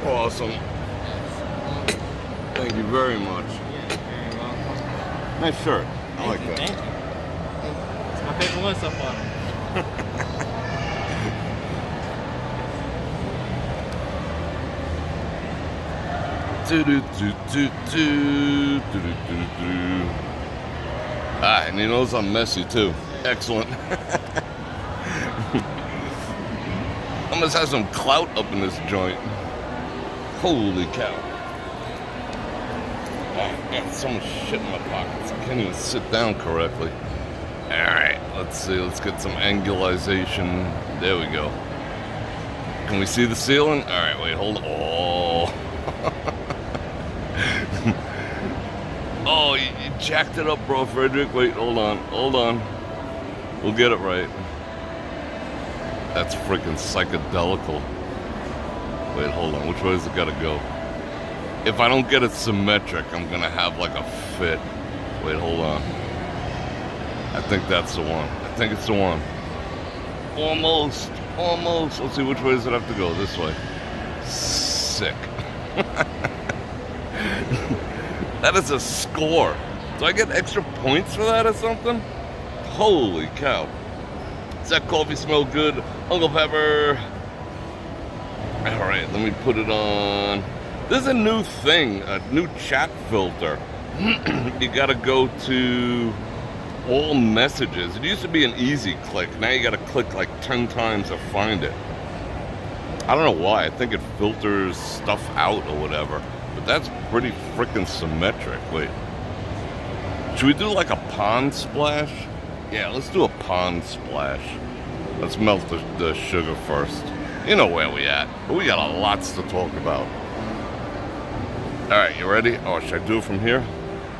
Awesome. Thank you very much. You're very welcome. Nice shirt. I like that. Thank you. It's my favorite one so far. Ah, and he knows I'm messy too. Excellent. I must have some clout up in this joint. Holy cow. I got so much shit in my pockets. I can't even sit down correctly. Alright, let's see. Let's get some angulization. There we go. Can we see the ceiling? Alright, wait, hold on. Oh. Oh, you jacked it up, Bror Fredrik. Wait, hold on. Hold on. We'll get it right. That's freaking psychedelical. Wait, hold on. Which way does it gotta go? If I don't get it symmetric, I'm gonna have like a fit. Wait, hold on. I think that's the one. I think it's the one. Almost. Almost. Let's see, which way does it have to go? This way. Sick. That is a score. Do I get extra points for that or something? Holy cow. Does that coffee smell good, Uncle Pepper? Alright, let me put it on. There's a new thing, a new chat filter. You gotta go to all messages. It used to be an easy click. Now you gotta click like 10 times to find it. I don't know why. I think it filters stuff out or whatever. But that's pretty freaking symmetric. Wait. Should we do like a pond splash? Yeah, let's do a pond splash. Let's melt the sugar first. You know where we at. But we got a lots to talk about. Alright, you ready? Oh, should I do it from here?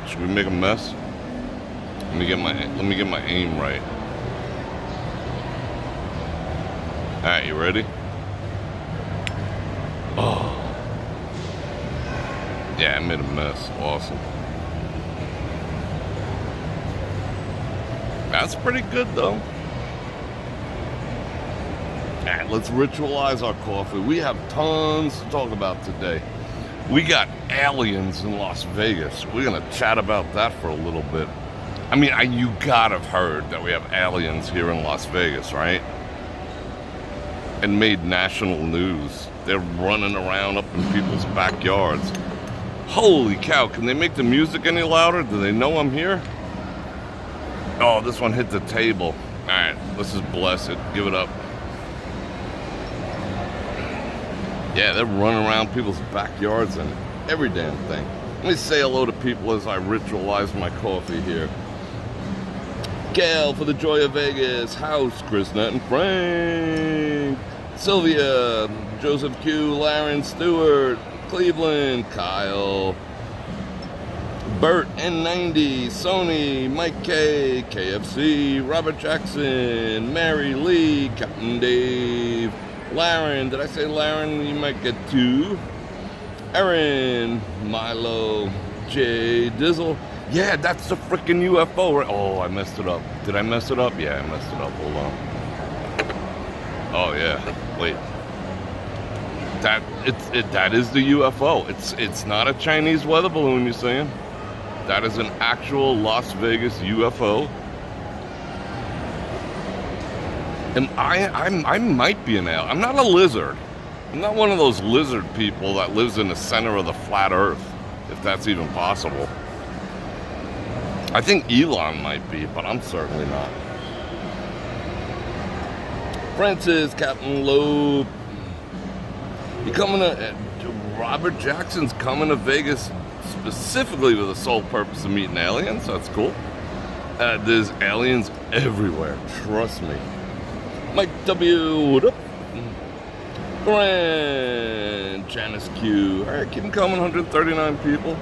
Should we make a mess? Let me get my aim right. Alright, you ready? Oh. Yeah, I made a mess. Awesome. That's pretty good though. Alright, let's ritualize our coffee. We have tons to talk about today. We got aliens in Las Vegas. We're gonna chat about that for a little bit. I mean, you gotta have heard that we have aliens here in Las Vegas, right? And made national news. They're running around up in people's backyards. Holy cow, can they make the music any louder? Do they know I'm here? Oh, this one hit the table. Alright, let's just bless it. Give it up. Yeah, they're running around people's backyards and every damn thing. Let me say hello to people as I ritualize my coffee here. Gail for the Joy of Vegas, House, Chris, Nat, and Frank, Sylvia, Joseph Q, Laren, Stewart, Cleveland, Kyle, Bert, N90, Sony, Mike K, KFC, Robert Jackson, Mary Lee, Captain Dave, Laren, did I say Laren? You might get 2. Erin, Milo, Jay, Dizzle. Yeah, that's the freaking UFO, right? Oh, I messed it up. Did I mess it up? Yeah, I messed it up. Hold on. Oh, yeah. Wait. That is the UFO. It's not a Chinese weather balloon, you're saying? That is an actual Las Vegas UFO. And I might be an alien. I'm not a lizard. I'm not one of those lizard people that lives in the center of the flat earth, if that's even possible. I think Elon might be, but I'm certainly not. Francis, Captain Loeb. You coming to... Robert Jackson's coming to Vegas specifically with the sole purpose of meeting aliens. That's cool. There's aliens everywhere. Trust me. Mike W. What up? Grant. Janice Q. All right, keep them coming. 139 people.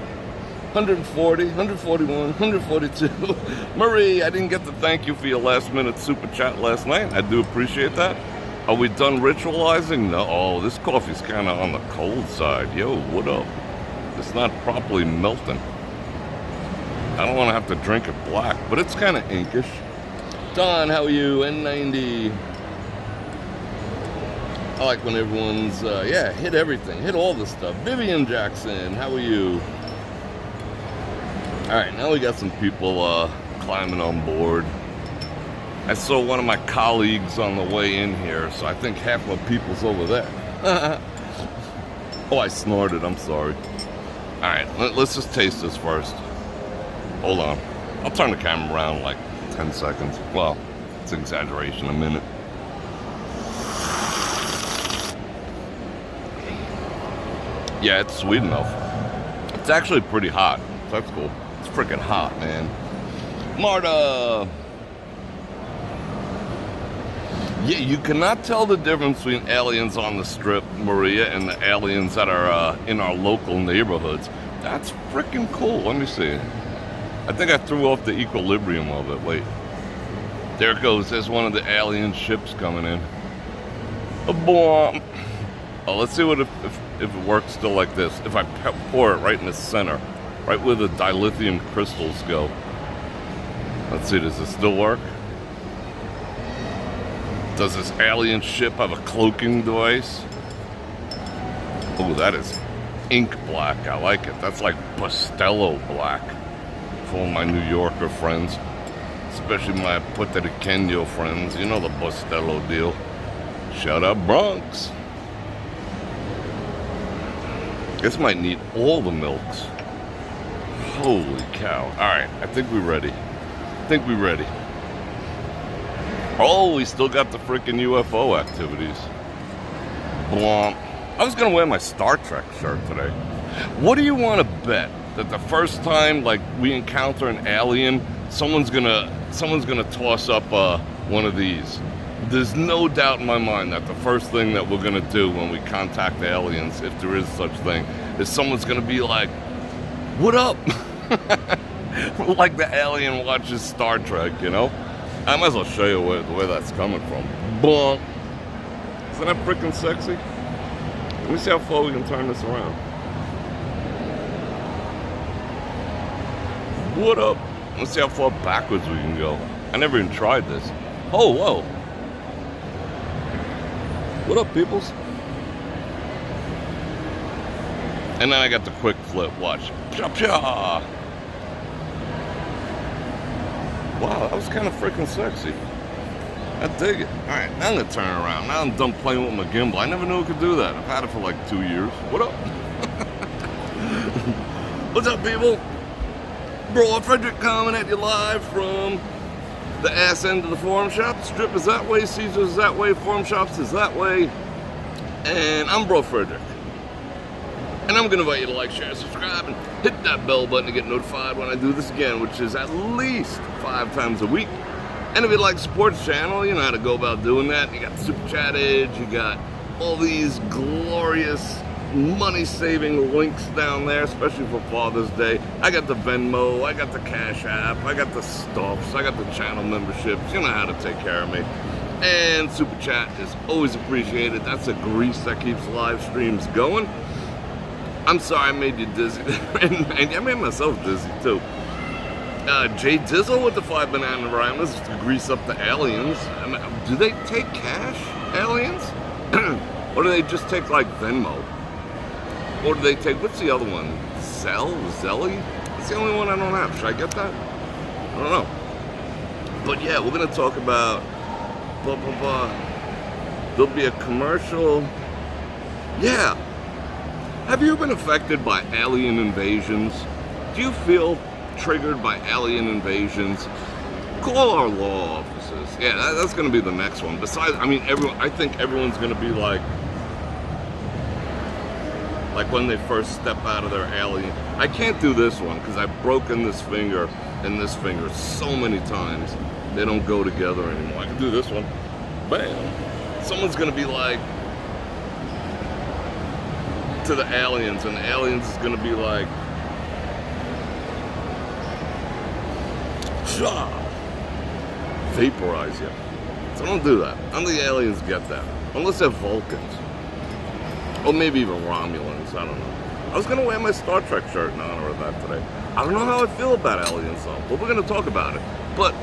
140, 141, 142. Marie, I didn't get to thank you for your last minute super chat last night. I do appreciate that. Are we done ritualizing? No. Oh, this coffee's kind of on the cold side. Yo, what up? It's not properly melting. I don't want to have to drink it black, but it's kind of inkish. Don, how are you? N90. I like when everyone's, hit everything. Hit all the stuff. Vivian Jackson, how are you? Alright, now we got some people climbing on board. I saw one of my colleagues on the way in here, so I think half my people's over there. Oh, I snorted, I'm sorry. Alright, let's just taste this first. Hold on. I'll turn the camera around in like 10 seconds. Well, it's an exaggeration, a minute. Yeah, it's sweet enough. It's actually pretty hot, so that's cool. It's freaking hot, man. Marta! Yeah, you cannot tell the difference between aliens on the strip, Maria, and the aliens that are in our local neighborhoods. That's freaking cool. Let me see. I think I threw off the equilibrium of it. Wait. There it goes. There's one of the alien ships coming in. A bomb. Oh, let's see what if it works still like this. If I pour it right in the center, right where the dilithium crystals go. Let's see, does it still work? Does this alien ship have a cloaking device? Oh, that is ink black. I like it. That's like Bustelo black. For all my New Yorker friends. Especially my Puertorriqueño friends. You know the Bustelo deal. Shout out Bronx. This might need all the milks. Holy cow. Alright, I think we're ready. Oh, we still got the freaking UFO activities. Blomp. I was gonna wear my Star Trek shirt today. What do you want to bet that the first time like we encounter an alien, someone's gonna toss up one of these? There's no doubt in my mind that the first thing that we're gonna do when we contact aliens, if there is such thing, is someone's gonna be like, "What up?" Like the alien watches Star Trek, you know? I might as well show you where that's coming from. Bonk. Isn't that freaking sexy? Let me see how far we can turn this around. What up? Let's see how far backwards we can go. I never even tried this. Oh, whoa. What up, peoples? And then I got the quick flip. Watch. Pya pya. Wow, that was kind of freaking sexy. I dig it. Alright, now I'm going to turn around. Now I'm done playing with my gimbal. I never knew it could do that. I've had it for like 2 years. What up? What's up, people? Bror Fredrik coming at you live from the ass end of the forum shop. Strip is that way, Caesars is that way, forum shops is that way. And I'm Bror Fredrik. And I'm going to invite you to like, share, subscribe, and hit that bell button to get notified when I do this again, which is at least 5 times a week. And if you'd like to support the channel, you know how to go about doing that. You got the Super Chat Edge, you got all these glorious money-saving links down there, especially for Father's Day. I got the Venmo, I got the Cash App, I got the stuffs, I got the channel memberships. You know how to take care of me. And Super Chat is always appreciated. That's the grease that keeps live streams going. I'm sorry I made you dizzy. and I made myself dizzy too. Jay Dizzle with the 5 banana rhymes to grease up the aliens. I mean, do they take cash, aliens? Or do they just take like Venmo? Or do they take, what's the other one? Zelly? It's the only one I don't have. Should I get that? I don't know. But yeah, we're going to talk about blah, blah, blah. There'll be a commercial. Yeah. Have you been affected by alien invasions? Do you feel triggered by alien invasions? Call our law offices. Yeah, that's going to be the next one. Besides, I mean, I think everyone's going to be like when they first step out of their alien. I can't do this one because I've broken this finger and this finger so many times. They don't go together anymore. I can do this one. Bam. Someone's going to be like, to the aliens, and the aliens is gonna be like, Shah! Vaporize you. So don't do that. None of the aliens get that. Unless they're Vulcans. Or maybe even Romulans, I don't know. I was gonna wear my Star Trek shirt in honor of that today. I don't know how I feel about aliens though, but we're gonna talk about it. But,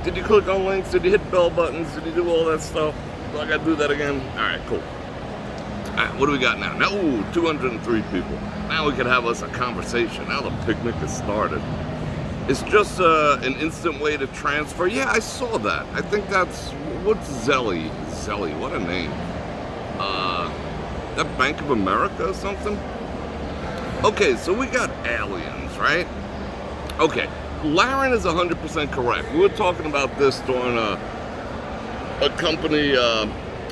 did you click on links? Did you hit bell buttons? Did you do all that stuff? Do I gotta do that again? Alright, cool. All right, what do we got now? Now, ooh, 203 people. Now we can have us a conversation. Now the picnic has started. It's just an instant way to transfer. Yeah, I saw that. I think that's, what's Zelly? Zelly, what a name. That Bank of America or something? Okay, so we got aliens, right? Okay, Laren is 100% correct. We were talking about this during a company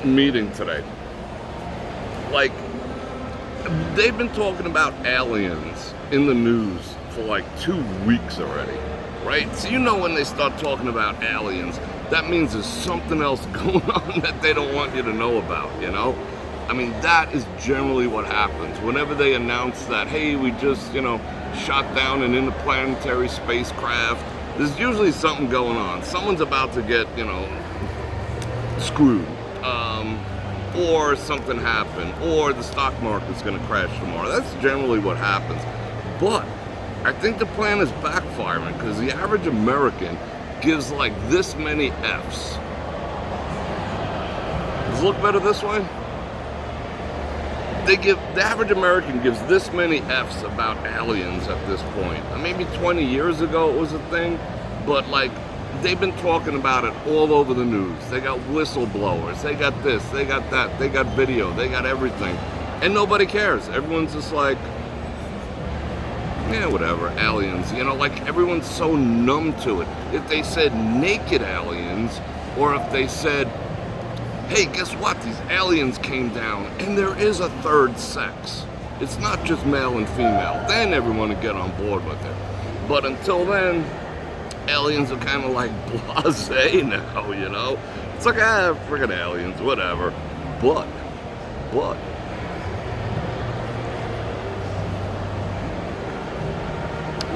meeting today. Like, they've been talking about aliens in the news for like 2 weeks already, right? So you know when they start talking about aliens, that means there's something else going on that they don't want you to know about, you know? I mean, that is generally what happens. Whenever they announce that, hey, we just, you know, shot down an interplanetary spacecraft, there's usually something going on. Someone's about to get, you know, screwed. Or something happened. Or the stock market's going to crash tomorrow. That's generally what happens. But I think the plan is backfiring because the average American gives like this many F's. Does it look better this way? The average American gives this many F's about aliens at this point. Maybe 20 years ago it was a thing, but like they've been talking about it all over the news. They got whistleblowers, they got this, they got that, they got video, they got everything. And nobody cares. Everyone's just like, yeah, whatever, aliens. You know, like everyone's so numb to it. If they said naked aliens, or if they said, hey, guess what? These aliens came down, and there is a third sex. It's not just male and female. Then everyone would get on board with it. But until then, aliens are kind of like blasé now, you know? It's like, friggin' aliens, whatever. But,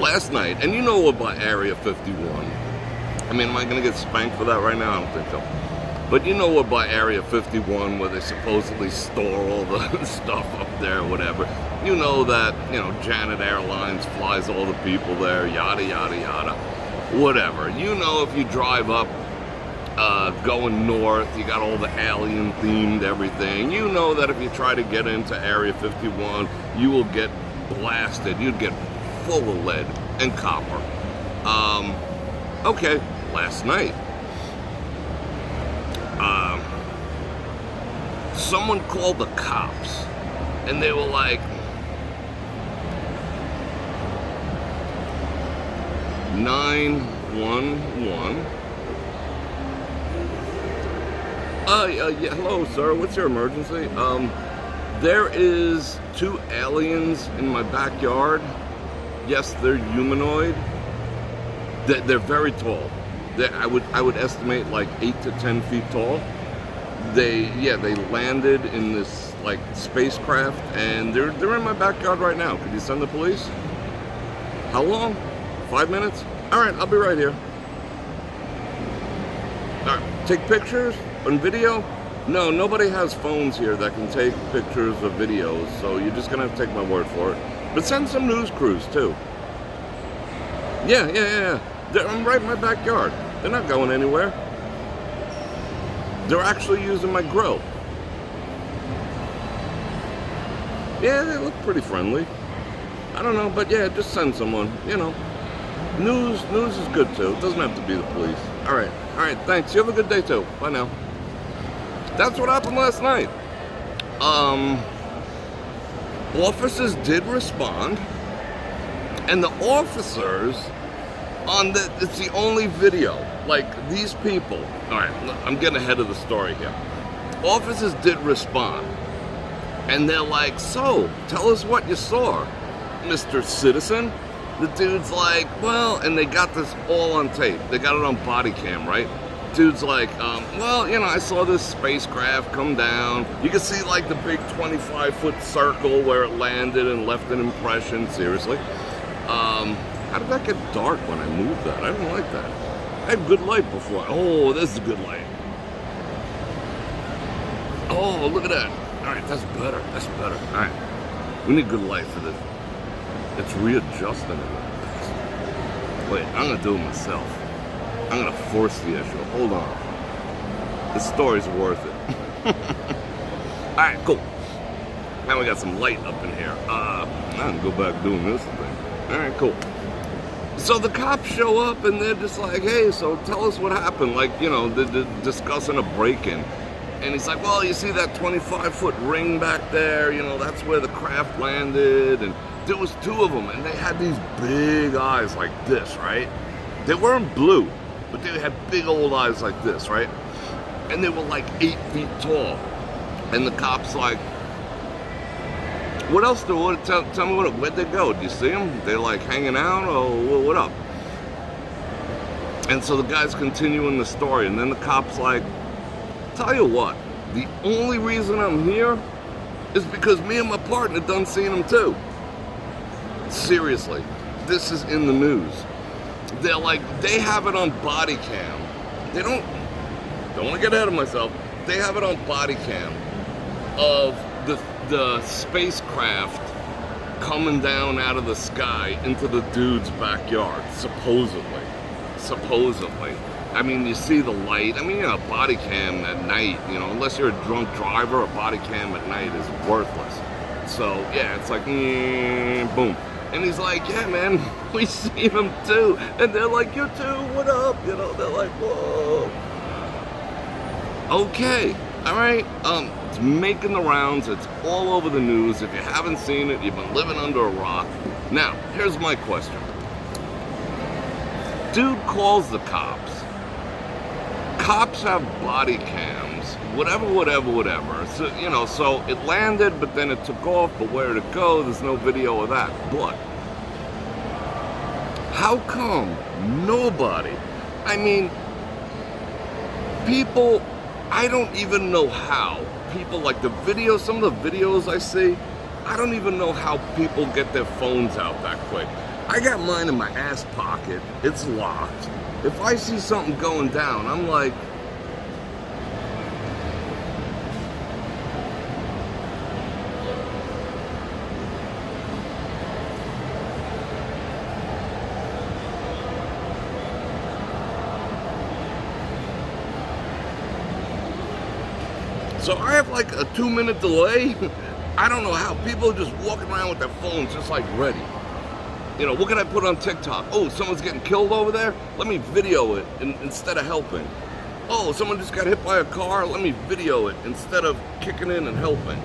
last night, and you know what about Area 51? I mean, am I gonna get spanked for that right now? I don't think so. But you know what by Area 51, where they supposedly store all the stuff up there or whatever. You know that, you know, Janet Airlines flies all the people there, yada, yada, yada. Whatever. You know if you drive up, going north, you got all the alien-themed everything. You know that if you try to get into Area 51, you will get blasted. You'd get full of lead and copper. Okay, last night. Someone called the cops, and they were like, 911. Yeah, hello, sir. What's your emergency? There is 2 aliens in my backyard. Yes, they're humanoid. They're very tall. I would estimate like 8 to 10 feet tall. They landed in this like spacecraft, and they're in my backyard right now. Could you send the police? How long? 5 minutes? All right, I'll be right here. All right, take pictures and video? No, nobody has phones here that can take pictures or videos, so you're just gonna have to take my word for it. But send some news crews too. Yeah. I'm right in my backyard. They're not going anywhere. They're actually using my grill. Yeah, they look pretty friendly. I don't know, but yeah, just send someone, you know. News is good too. It doesn't have to be the police. All right, thanks. You have a good day too. Bye now. That's what happened last night. Officers did respond, and the officers it's the only video. Like, these people, all right, I'm getting ahead of the story here. Officers did respond, and they're like, so, tell us what you saw, Mr. Citizen. The dude's like, well, and they got this all on tape. They got it on body cam, right? Dude's like, well, you know, I saw this spacecraft come down. You can see, like, the big 25-foot circle where it landed and left an impression. Seriously. How did that get dark when I moved that? I didn't like that. I had good light before. Oh, this is good light. Oh, look at that. All right, that's better. That's better. All right. We need good light for this. It's readjusting it. Wait, I'm going to do it myself. I'm going to force the issue. Hold on. This story's worth it. All right, cool. Now we got some light up in here. I can go back doing this thing. All right, cool. So the cops show up and they're just like, hey, so tell us what happened. Like, you know, they're discussing a break-in. And he's like, well, you see that 25-foot ring back there? You know, that's where the craft landed. And there was 2 of them, and they had these big eyes like this, right? They weren't blue, but they had big old eyes like this, right? And they were like 8 feet tall. And the cops like, what else? Tell me where'd they go? Do you see them? They like hanging out, or what up? And so the guy's continuing the story, and then the cop's like, tell you what, the only reason I'm here is because me and my partner done seen him too. Seriously, this is in the news. They're like, they have it on body cam. They don't want to get ahead of myself. They have it on body cam of the spacecraft coming down out of the sky into the dude's backyard, supposedly. I mean, you see the light. I mean, you know, a body cam at night, you know, unless you're a drunk driver, a body cam at night is worthless. So, yeah, it's like, boom. And he's like, yeah, man, we see him too. And they're like, you too, what up? You know, they're like, whoa. Okay, all right. It's making the rounds. It's all over the news. If you haven't seen it, you've been living under a rock. Now, here's my question. Dude calls the cops. Cops have body cams, whatever. So, you know, so it landed, but then it took off, but where did it go? There's no video of that. But how come nobody, I mean, people, I don't even know how. People, like the videos, some of the videos I see, I don't even know how people get their phones out that quick. I got mine in my ass pocket. It's locked. If I see something going down, I'm like, so I have like a 2-minute delay. I don't know how people are just walking around with their phones just like ready. You know, what can I put on TikTok? Oh, someone's getting killed over there? Let me video it instead of helping. Oh, someone just got hit by a car? Let me video it instead of kicking in and helping.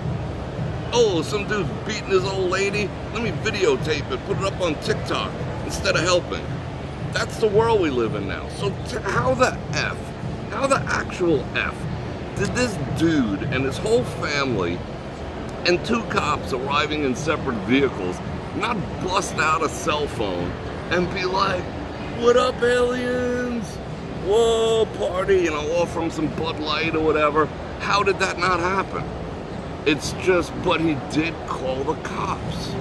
Oh, some dude's beating his old lady? Let me videotape it, put it up on TikTok instead of helping. That's the world we live in now. So how the actual F did this dude and his whole family and 2 cops arriving in separate vehicles not bust out a cell phone and be like, what up, aliens? Whoa, party, you know, or from some Bud Light or whatever. How did that not happen? It's just, but he did call the cops.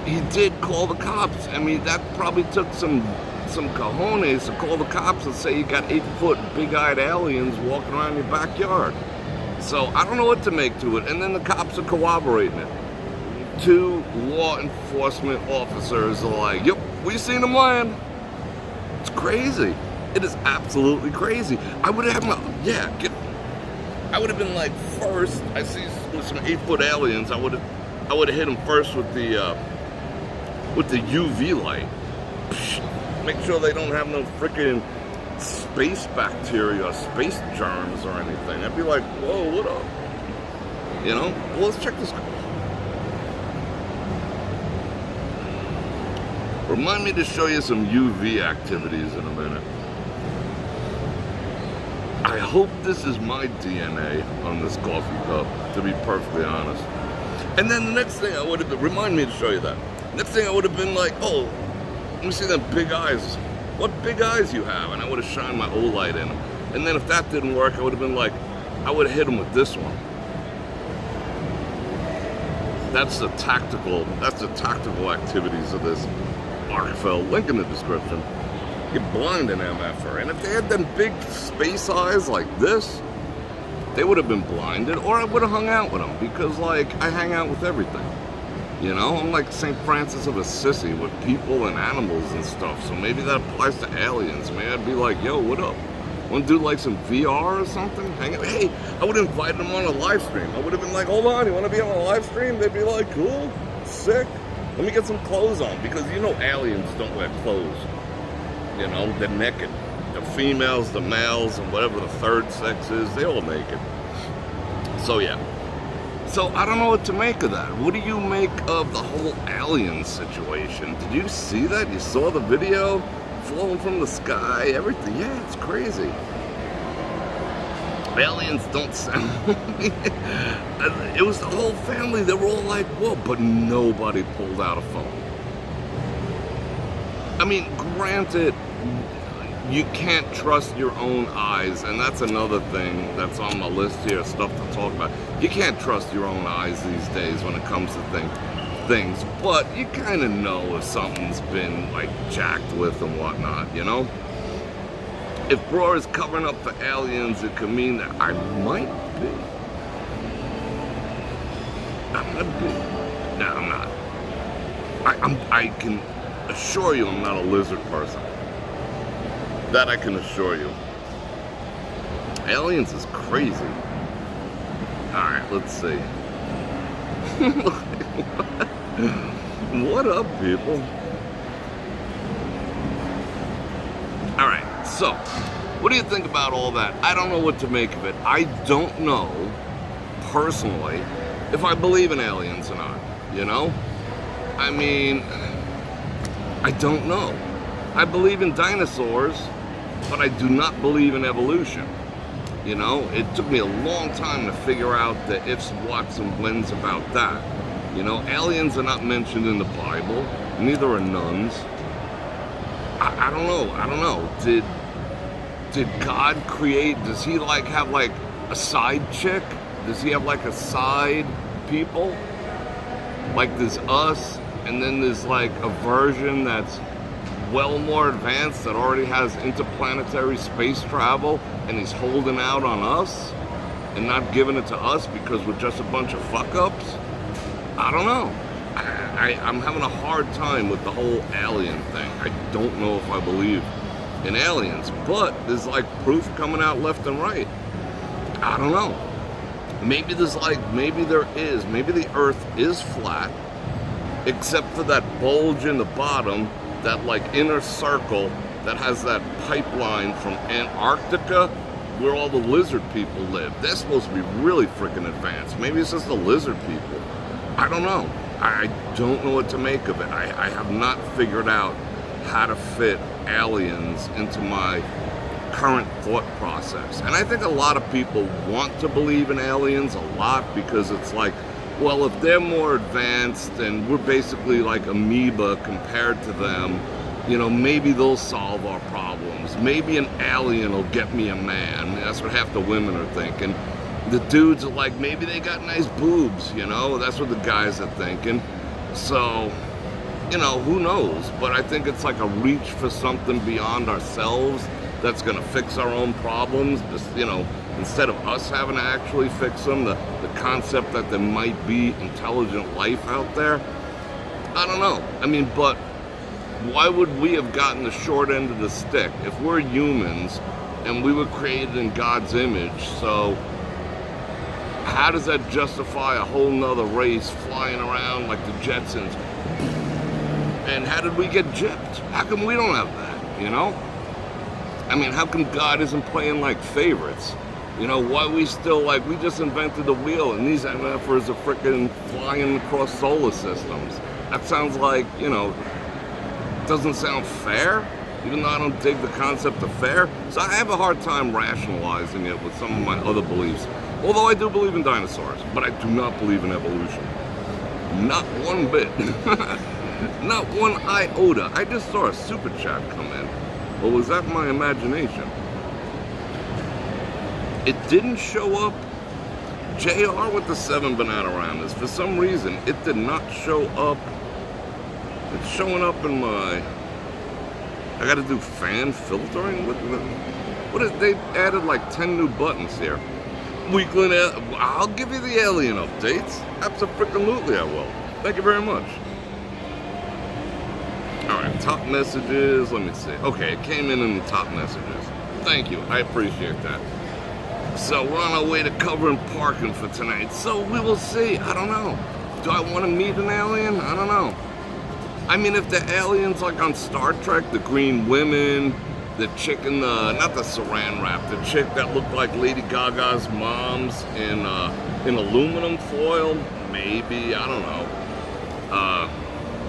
He did call the cops. I mean, that probably took some cojones to call the cops and say you got 8-foot big-eyed aliens walking around your backyard. So I don't know what to make to it. And then the cops are corroborating it. 2 law enforcement officers are like, yep, we seen them land. It's crazy. It is absolutely crazy. I would have I would have been like, first, I see with some 8-foot aliens, I would have hit them first with the UV light. Make sure they don't have no freaking space bacteria or space germs or anything. I'd be like, whoa, what up? You know? Well, let's check this. Remind me to show you some UV activities in a minute. I hope this is my DNA on this coffee cup, to be perfectly honest. And then the next thing I would have been, remind me to show you that. Next thing I would have been like, oh, let me see them big eyes. What big eyes you have? And I would have shined my O-light in them. And then if that didn't work, I would have been like, I would have hit him with this one. That's the tactical activities of this Arkfeld. Link in the description. Get blind in MFR. And if they had them big space eyes like this, they would have been blinded, or I would have hung out with them, because like I hang out with everything. You know, I'm like St. Francis of Assisi with people and animals and stuff. So maybe that applies to aliens. Maybe I'd be like, yo, what up? Want to do like some VR or something? Hang out. Hey, I would invite them on a live stream. I would have been like, hold on, you want to be on a live stream? They'd be like, cool, sick. Let me get some clothes on, because you know aliens don't wear clothes. You know, they're naked. The females, the males, and whatever the third sex is, they're all naked. So yeah. So I don't know what to make of that. What do you make of the whole alien situation? Did you see that? You saw the video? Falling from the sky, everything. Yeah, it's crazy. Aliens don't sound... It was the whole family. They were all like, whoa, but nobody pulled out a phone. I mean, granted, you can't trust your own eyes, and that's another thing that's on my list here, stuff to talk about. You can't trust your own eyes these days when it comes to things, but you kind of know if something's been like jacked with and whatnot, you know? If Bror is covering up for aliens, it could mean that I might be. No, I'm not. I can assure you I'm not a lizard person. That I can assure you. Aliens is crazy. Alright, let's see. What up, people? Alright, so, what do you think about all that? I don't know what to make of it. I don't know, personally, if I believe in aliens or not, you know? I mean, I don't know. I believe in dinosaurs, but I do not believe in evolution. You know, it took me a long time to figure out the ifs, whats, and whens about that. You know, aliens are not mentioned in the Bible, neither are nuns. I don't know. Did God create, does he like have like a side chick? Does he have like a side people? Like there's us, and then there's like a version that's well more advanced that already has interplanetary space travel, and he's holding out on us and not giving it to us because we're just a bunch of fuck-ups? I don't know. I'm having a hard time with the whole alien thing. I don't know if I believe in aliens, but there's like proof coming out left and right. I don't know. Maybe there's like, maybe there is, maybe the earth is flat, except for that bulge in the bottom, that like inner circle that has that pipeline from Antarctica where all the lizard people live. They're supposed to be really freaking advanced. Maybe it's just the lizard people. I don't know. I don't know what to make of it. I have not figured out how to fit aliens into my current thought process. And I think a lot of people want to believe in aliens a lot because it's like, well, if they're more advanced and we're basically like amoeba compared to them, you know, maybe they'll solve our problems. Maybe an alien will get me a man. That's what half the women are thinking. The dudes are like, maybe they got nice boobs, you know? That's what the guys are thinking. So, you know, who knows? But I think it's like a reach for something beyond ourselves that's gonna fix our own problems. Just, you know, instead of us having to actually fix them, the concept that there might be intelligent life out there. I don't know. I mean, but why would we have gotten the short end of the stick if we're humans and we were created in God's image? So how does that justify a whole nother race flying around like the Jetsons? And how did we get gypped? How come we don't have that, you know? I mean, how come God isn't playing like favorites? You know, why we still like, we just invented the wheel and these MFers are freaking flying across solar systems. That sounds like, you know, doesn't sound fair, even though I don't dig the concept of fair. So I have a hard time rationalizing it with some of my other beliefs. Although I do believe in dinosaurs, but I do not believe in evolution. Not one bit. Not one iota. I just saw a super chat come in. Or was that my imagination? It didn't show up. JR with the 7 Bananagramas. For some reason, it did not show up. It's showing up in my... I gotta do fan filtering? What is... They added like 10 new buttons here. Weekly... I'll give you the alien updates. Absolutely I will. Thank you very much. Alright, top messages. Let me see. Okay, it came in the top messages. Thank you. I appreciate that. So we're on our way to covering parking for tonight. So we will see. I don't know. Do I want to meet an alien? I don't know. I mean, if the aliens like on Star Trek, the green women, the chick in the, not the saran wrap, the chick that looked like Lady Gaga's mom's in aluminum foil, maybe, I don't know.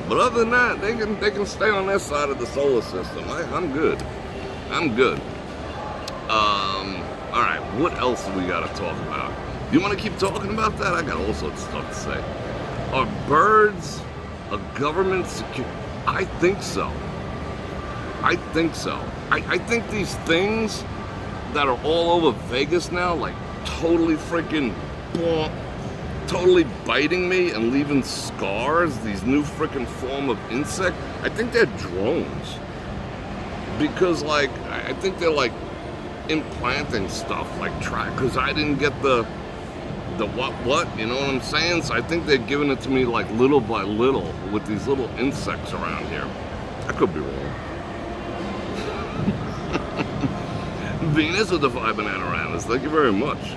But other than that, they can stay on their side of the solar system. I'm good. I'm good. All right, what else do we got to talk about? You want to keep talking about that? I got all sorts of stuff to say. Are birds a government security? I think so. I think so. I think these things that are all over Vegas now, like totally freaking, totally biting me and leaving scars, these new freaking form of insect, I think they're drones. Because like, I think they're like implanting stuff like track, because I didn't get the what, you know what I'm saying? So I think they're giving it to me like little by little with these little insects around here. I could be wrong. Venus with the 5 banana ranas, thank you very much.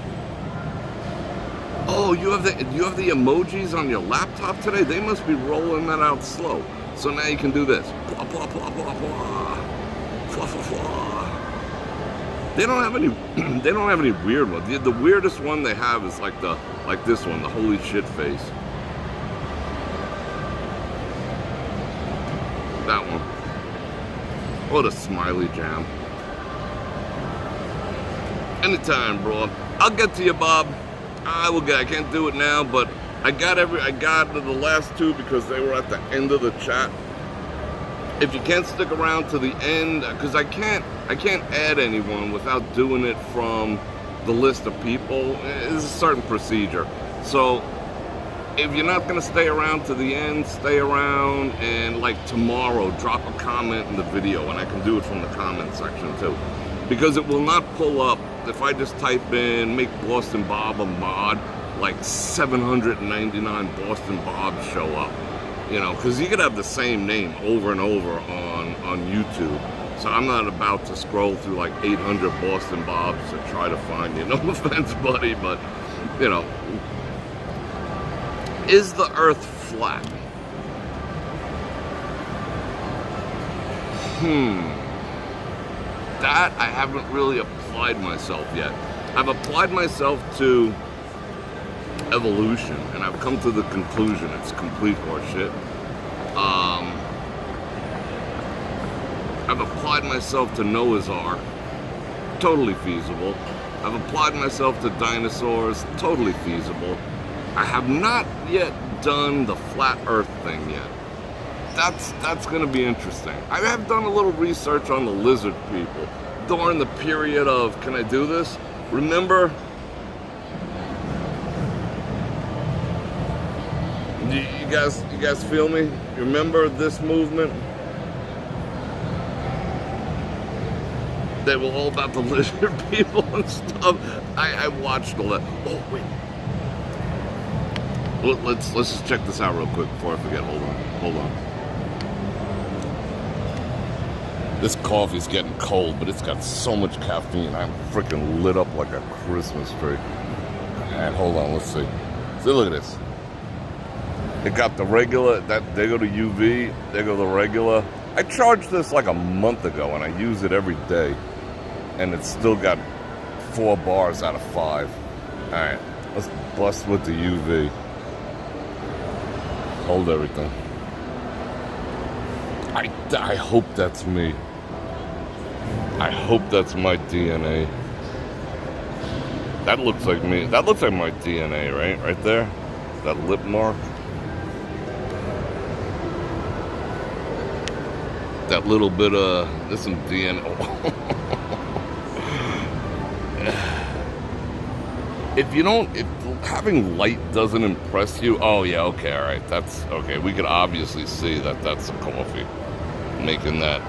Oh, you have the emojis on your laptop today? They must be rolling that out slow. So now you can do this. Blah, blah, blah, blah, blah. Blah, blah, blah. They don't have any weird ones. The weirdest one they have is like this one, the holy shit face. That one. Or the smiley jam. Anytime, bro. I'll get to you, Bob. I will get. I can't do it now, but I got the last two because they were at the end of the chat. If you can't stick around to the end, because I can't add anyone without doing it from the list of people. It's a certain procedure. So if you're not gonna stay around to the end, stay around and like tomorrow, drop a comment in the video, and I can do it from the comment section too, because it will not pull up. If I just type in make Boston Bob a mod, like 799 Boston Bobs show up. You know, because you could have the same name over and over on YouTube. So I'm not about to scroll through like 800 Boston Bobs to try to find you. No offense, buddy, but, you know. Is the Earth flat? That I haven't really applied myself yet. I've applied myself to evolution, and I've come to the conclusion it's complete horseshit. I've applied myself to Noah's Ark, totally feasible. I've applied myself to dinosaurs, totally feasible. I have not yet done the flat Earth thing yet. That's gonna be interesting. I have done a little research on the lizard people during the period of, can I do this? Remember, you guys feel me? You remember this movement? They were all about the lizard people and stuff. I watched all that. Oh wait. Well, let's just check this out real quick before I forget. Hold on. This coffee's getting cold, but it's got so much caffeine. I'm freaking lit up like a Christmas tree. And hold on, let's see. See, look at this. It got the regular, they go to UV, they go the regular. I charged this like a month ago and I use it every day. And it's still got 4 bars out of 5. Alright, let's bust with the UV. Hold everything. I hope that's me. I hope that's my DNA. That looks like me. That looks like my DNA, right? Right there? That lip mark. That little bit of, there's some DNA. If having light doesn't impress you, oh yeah, okay, all right, that's okay. We could obviously see that that's a coffee making that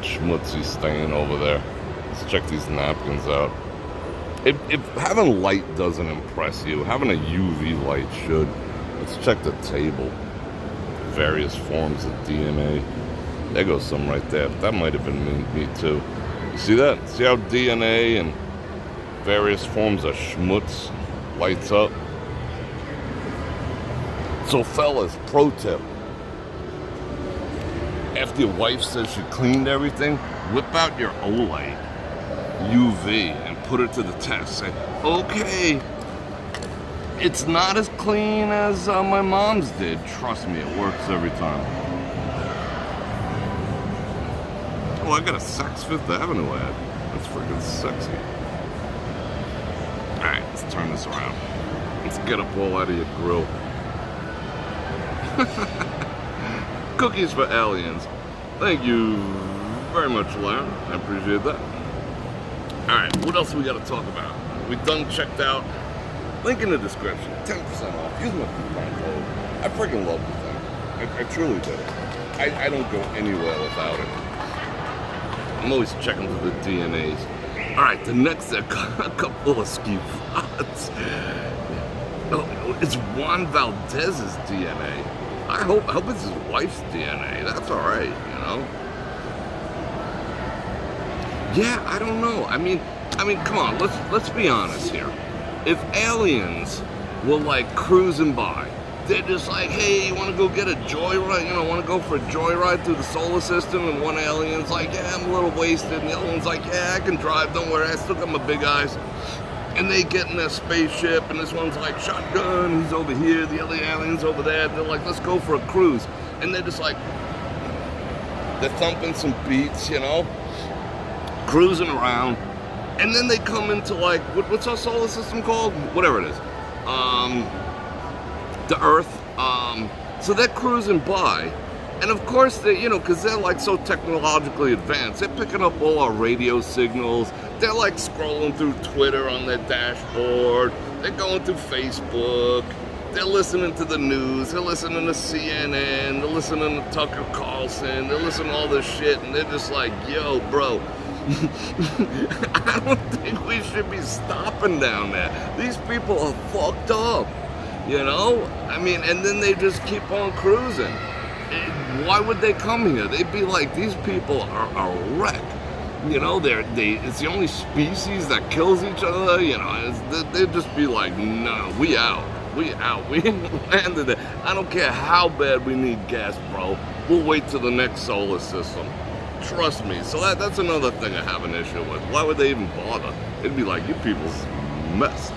schmutzy stain over there. Let's check these napkins out. If having light doesn't impress you, having a UV light should. Let's check the table. Various forms of DNA. There goes some right there. That might have been me too. You see that? See how DNA and various forms of schmutz lights up? So fellas, pro tip. After your wife says she cleaned everything, whip out your Olight UV and put it to the test. Say, okay, it's not as clean as my mom's did. Trust me, it works every time. Oh, I got a Saks Fifth Avenue ad. That's freaking sexy. Alright, let's turn this around. Let's get a ball out of your grill. Cookies for aliens. Thank you very much, Larry. I appreciate that. Alright, what else we got to talk about? We done checked out. Link in the description. 10% off. Use my coupon code. I freaking love the thing. I truly do. I don't go anywhere without it. I'm always checking for the DNAs. Alright, the next a couple of ski spots. Oh, it's Juan Valdez's DNA. I hope it's his wife's DNA. That's alright, you know? Yeah, I don't know. I mean, come on, let's be honest here. If aliens were like cruising by, they're just like, hey, you want to go get a joyride? You know, want to go for a joyride through the solar system? And one alien's like, yeah, I'm a little wasted. And the other one's like, yeah, I can drive. Don't worry, I still got my big eyes. And they get in their spaceship, and this one's like, shotgun, he's over here, the other alien's over there. They're like, let's go for a cruise. And they're just like, they're thumping some beats, you know, cruising around. And then they come into like, what's our solar system called? Whatever it is. The Earth. So they're cruising by. And of course, they, you know, because they're like so technologically advanced, they're picking up all our radio signals. They're like scrolling through Twitter on their dashboard. They're going through Facebook. They're listening to the news. They're listening to CNN. They're listening to Tucker Carlson. They're listening to all this shit. And they're just like, yo, bro, I don't think we should be stopping down there. These people are fucked up, you know? I mean, and then they just keep on cruising. Why would they come here? They'd be like, these people are a wreck. You know, it's the only species that kills each other, you know. They'd just be like, no, we out. We landed it. I don't care how bad we need gas, bro. We'll wait till the next solar system. Trust me. So that's another thing I have an issue with. Why would they even bother? It'd be like, you people's messed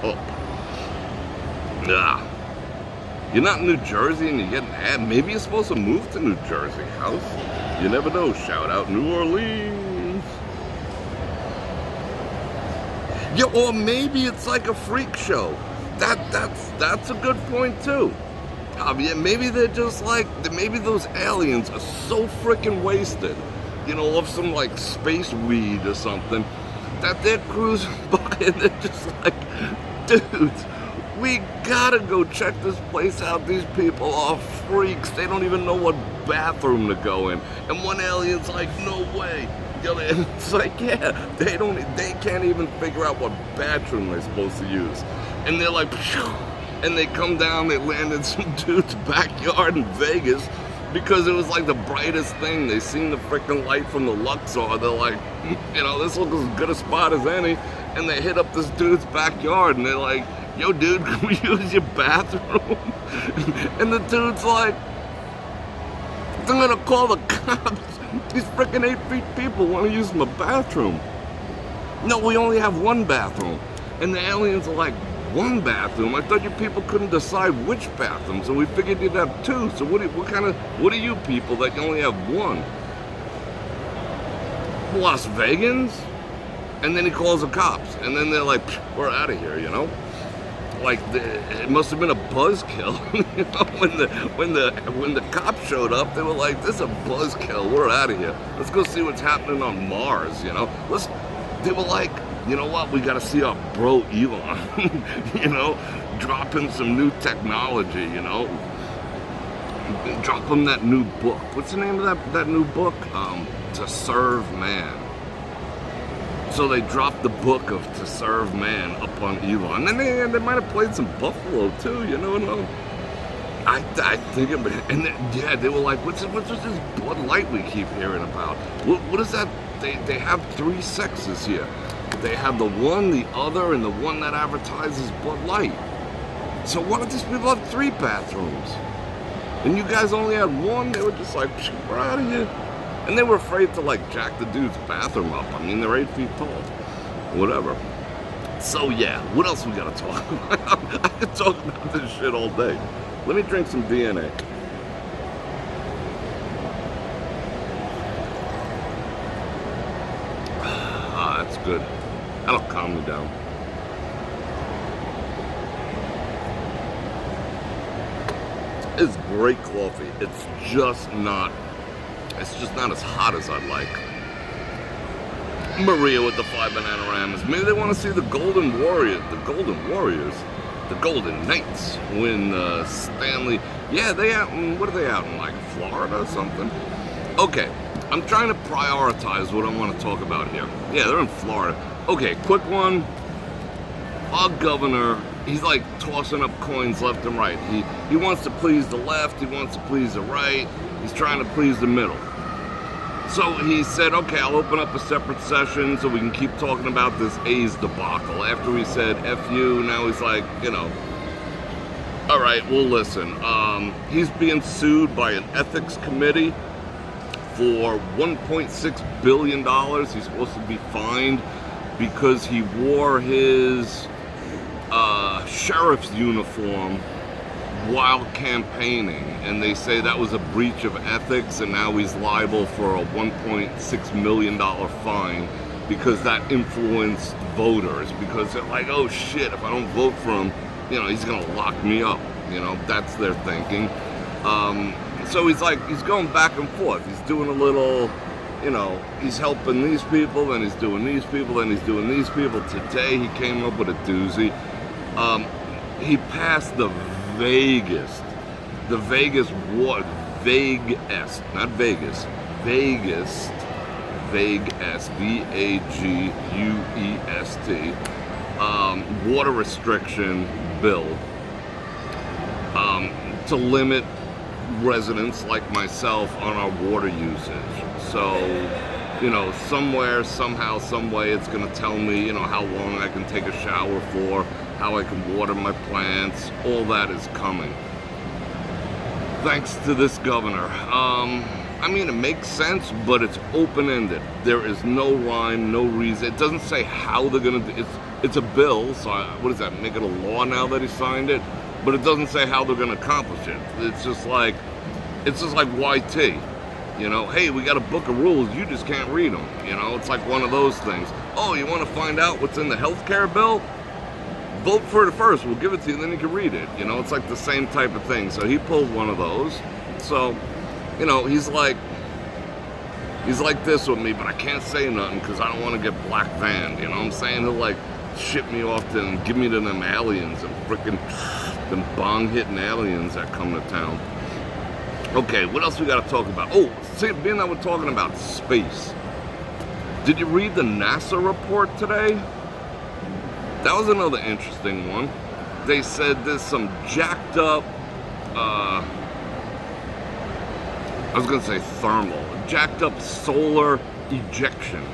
up. Yeah. You're not in New Jersey and you're getting ad. Maybe you're supposed to move to New Jersey, house. You never know. Shout out New Orleans. Yeah, or maybe it's like a freak show. That's a good point too. Yeah, maybe they're just like, maybe those aliens are so freaking wasted, you know, of some like space weed or something, that they're cruising by and they're just like, dudes, we gotta go check this place out. These people are freaks. They don't even know what bathroom to go in. And one alien's like, no way. The other alien's like, yeah, they can't even figure out what bathroom they're supposed to use. And they're like, phew. And they come down, they land in some dude's backyard in Vegas because it was like the brightest thing. They seen the freaking light from the Luxor. They're like, you know, this looks as good a spot as any. And they hit up this dude's backyard and they're like, yo, dude, can we use your bathroom? And the dude's like, I'm gonna call the cops. These freaking 8 feet people want to use my bathroom. No, we only have one bathroom. And the aliens are like, one bathroom? I thought you people couldn't decide which bathroom, so we figured you'd have 2. So what are you people that you only have 1? Las Vegans? And then he calls the cops, and then they're like, we're out of here, you know? Like, it must have been a buzzkill. You know, when the cops showed up, they were like, this is a buzzkill, we're out of here. Let's go see what's happening on Mars, you know? They were like, you know what, we gotta see our bro Elon, you know, drop him some new technology, you know, drop him that new book. What's the name of that new book? To Serve Man. So they dropped the book of To Serve Man upon Elon. And they might have played some Buffalo too, you know. I think it, and yeah, they were like, what's this Bud Light we keep hearing about? What is that they have 3 sexes here. They have the one, the other, and the one that advertises Bud Light. So why don't these people have 3 bathrooms? And you guys only had 1? They were just like, we're out of here. And they were afraid to like jack the dude's bathroom up. I mean, they're 8 feet tall. Whatever. So yeah, what else we gotta talk about? I could talk about this shit all day. Let me drink some DNA. Ah, that's good. That'll calm me down. It's great coffee. It's just not as hot as I'd like. Maria with the 5 Bananaramas. Maybe they want to see the Golden Warriors, the Golden Knights win Stanley. Yeah, they out in, what are they out in, like Florida or something? Okay, I'm trying to prioritize what I want to talk about here. Yeah, they're in Florida. Okay, quick one. Our governor, he's like tossing up coins left and right. He wants to please the left, he wants to please the right, he's trying to please the middle. So he said, okay, I'll open up a separate session so we can keep talking about this A's debacle. After he said, F you, now he's like, you know, all right, we'll listen. He's being sued by an ethics committee for $1.6 billion. He's supposed to be fined because he wore his sheriff's uniform while campaigning, and they say that was a breach of ethics, and now he's liable for a $1.6 million fine because that influenced voters, because they're like, oh shit, if I don't vote for him, you know, he's gonna lock me up. You know, that's their thinking. So he's like, he's going back and forth. He's doing a little, you know, he's helping these people, then he's doing these people, then he's doing these people. Today he came up with a doozy. He passed the Vegas, not Vegas, VAGUEST, water restriction bill to limit residents like myself on our water usage. So, you know, somewhere, somehow, some way, it's going to tell me, you know, how long I can take a shower for, how I can water my plants. All that is coming, thanks to this governor. I mean, it makes sense, but it's open-ended. There is no rhyme, no reason. It doesn't say how they're gonna do it. It's a bill, so what does that make it a law now that he signed it? But it doesn't say how they're gonna accomplish it. It's just like YT. You know, hey, we got a book of rules, you just can't read them. You know, it's like one of those things. Oh, you want to find out what's in the healthcare bill? Vote for it first, we'll give it to you, then you can read it. You know, it's like the same type of thing. So he pulled one of those. So, you know, he's like this with me, but I can't say nothing because I don't want to get black vanned. You know what I'm saying? He'll like ship me off to and give me to them aliens and frickin' them bong-hitting aliens that come to town. Okay, what else we got to talk about? Oh, see, being that we're talking about space, did you read the NASA report today? That was another interesting one. They said there's some jacked up, I was going to say thermal, jacked up solar ejection.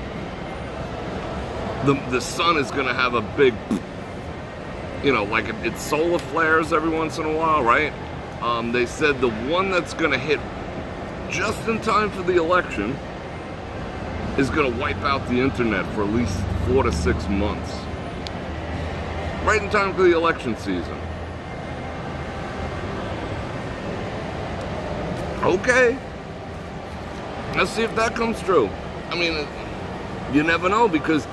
The sun is going to have a big, you know, like it solar flares every once in a while, right? They said the one that's going to hit just in time for the election is going to wipe out the internet for at least 4 to 6 months. Right in time for the election season. Okay. Let's see if that comes true. I mean, you never know because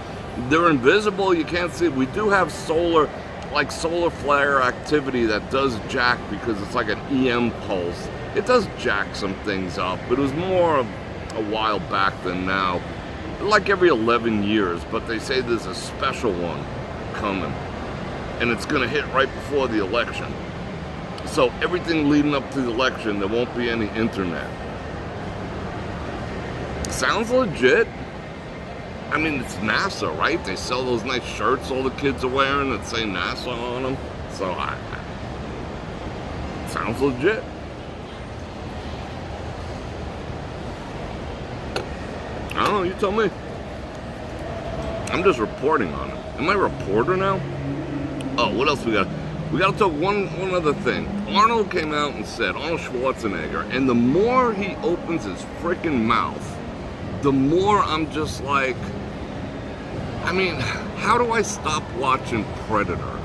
they're invisible. You can't see it. We do have solar flare activity that does jack because it's like an EM pulse. It does jack some things up, but it was more a while back than now. Like every 11 years, but they say there's a special one coming. And it's going to hit right before the election. So everything leading up to the election, there won't be any internet. Sounds legit. I mean, it's NASA, right? They sell those nice shirts all the kids are wearing that say NASA on them. So, sounds legit. I don't know. You tell me. I'm just reporting on it. Am I a reporter now? Oh, what else we got? We got to talk one other thing. Arnold came out and said, Arnold Schwarzenegger, and the more he opens his freaking mouth, the more I'm just like, I mean, how do I stop watching Predator?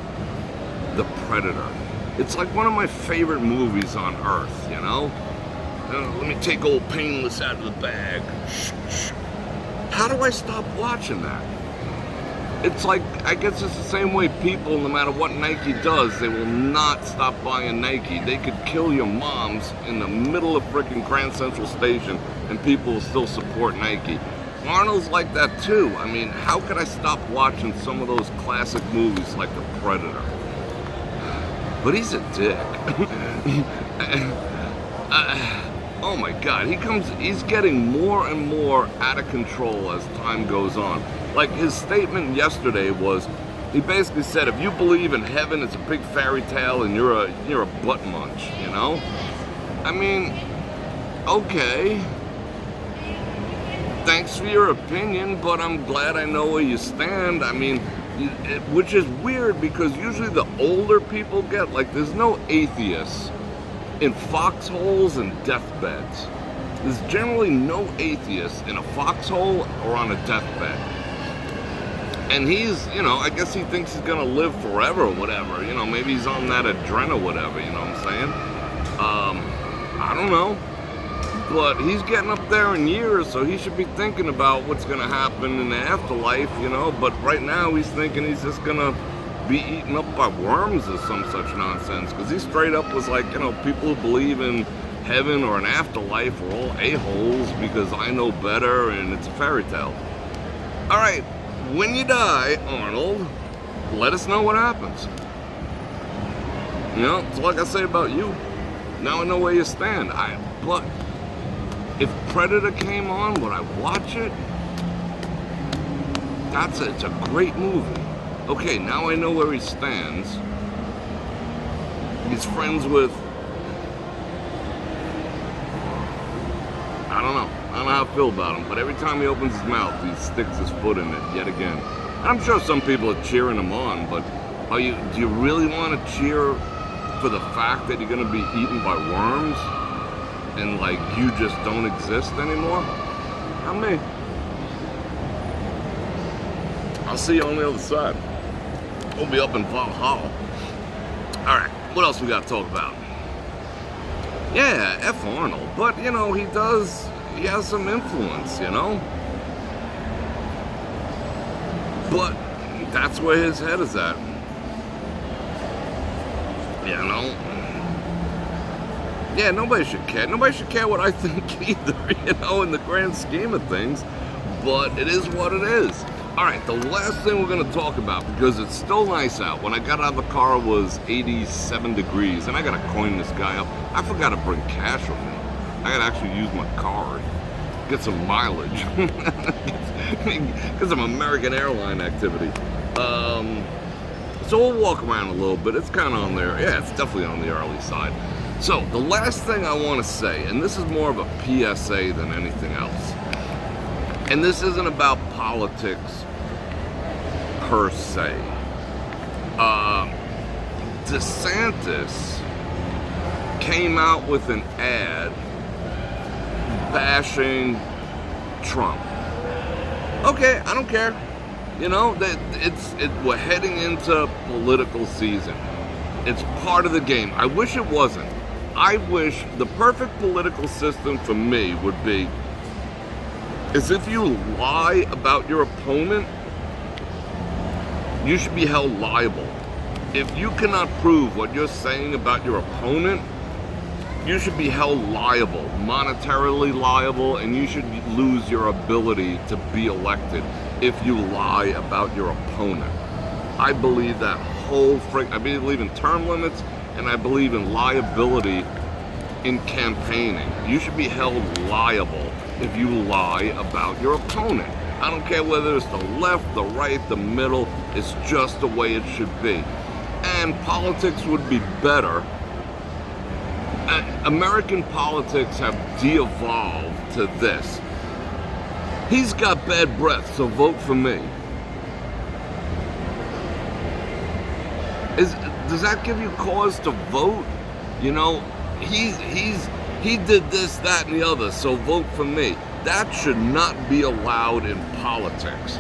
The Predator. It's like one of my favorite movies on earth, you know? Let me take old Painless out of the bag. How do I stop watching that? It's like, I guess it's the same way people, no matter what Nike does, they will not stop buying Nike. They could kill your moms in the middle of freaking Grand Central Station and people will still support Nike. Arnold's like that too. I mean, how could I stop watching some of those classic movies like The Predator? But he's a dick. Oh my God, he's getting more and more out of control as time goes on. Like his statement yesterday was, he basically said, if you believe in heaven, it's a big fairy tale and you're a butt munch, you know? I mean, okay. Thanks for your opinion, but I'm glad I know where you stand. I mean, which is weird because usually the older people get, like, there's no atheists in foxholes and deathbeds. There's generally no atheists in a foxhole or on a deathbed. And he's, you know, I guess he thinks he's gonna live forever or whatever. You know, maybe he's on that adrenaline or whatever, you know what I'm saying? I don't know. But he's getting up there in years, so he should be thinking about what's going to happen in the afterlife, you know. But right now he's thinking he's just going to be eaten up by worms or some such nonsense. Because he straight up was like, you know, people who believe in heaven or an afterlife are all a-holes because I know better and it's a fairy tale. All right, when you die, Arnold, let us know what happens. You know, it's like I say about you. Now I know where you stand. But if Predator came on, would I watch it? It's a great movie. Okay, now I know where he stands. He's friends with, I don't know how I feel about him, but every time he opens his mouth, he sticks his foot in it yet again. And I'm sure some people are cheering him on, but do you really want to cheer for the fact that you're going to be eaten by worms? And like you just don't exist anymore? Not me. I'll see you on the other side. We'll be up in Valhalla. Alright, what else we got to talk about? Yeah, F Arnold. But, you know, he has some influence, you know? But that's where his head is at. You know? Yeah, nobody should care. Nobody should care what I think either, you know, in the grand scheme of things. But it is what it is. All right, the last thing we're going to talk about, because it's still nice out. When I got out of the car, it was 87 degrees, and I got to coin this guy up. I forgot to bring cash with me. I got to actually use my card, get some mileage, get some American airline activity. So we'll walk around a little bit. It's kind of on there. Yeah, it's definitely on the early side. So the last thing I want to say, and this is more of a PSA than anything else, and this isn't about politics per se. DeSantis came out with an ad bashing Trump. Okay, I don't care. You know, we're heading into political season. It's part of the game. I wish it wasn't. I wish the perfect political system for me would be is if you lie about your opponent, you should be held liable. If you cannot prove what you're saying about your opponent, you should be held liable, monetarily liable, and you should lose your ability to be elected if you lie about your opponent. I believe that I believe in term limits, and I believe in liability in campaigning. You should be held liable if you lie about your opponent. I don't care whether it's the left, the right, the middle, it's just the way it should be. And politics would be better. American politics have de-evolved to this. He's got bad breath, so vote for me. Does that give you cause to vote? You know, he did this, that, and the other, so vote for me. That should not be allowed in politics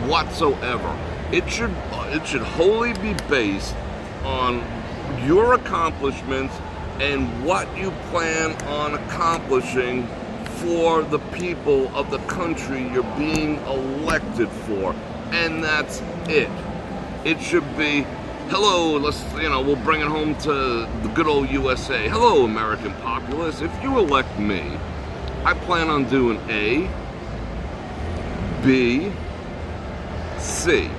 whatsoever. It should wholly be based on your accomplishments and what you plan on accomplishing for the people of the country you're being elected for. And that's it. It should be, hello, we'll bring it home to the good old USA. Hello, American populace. If you elect me, I plan on doing A, B, C.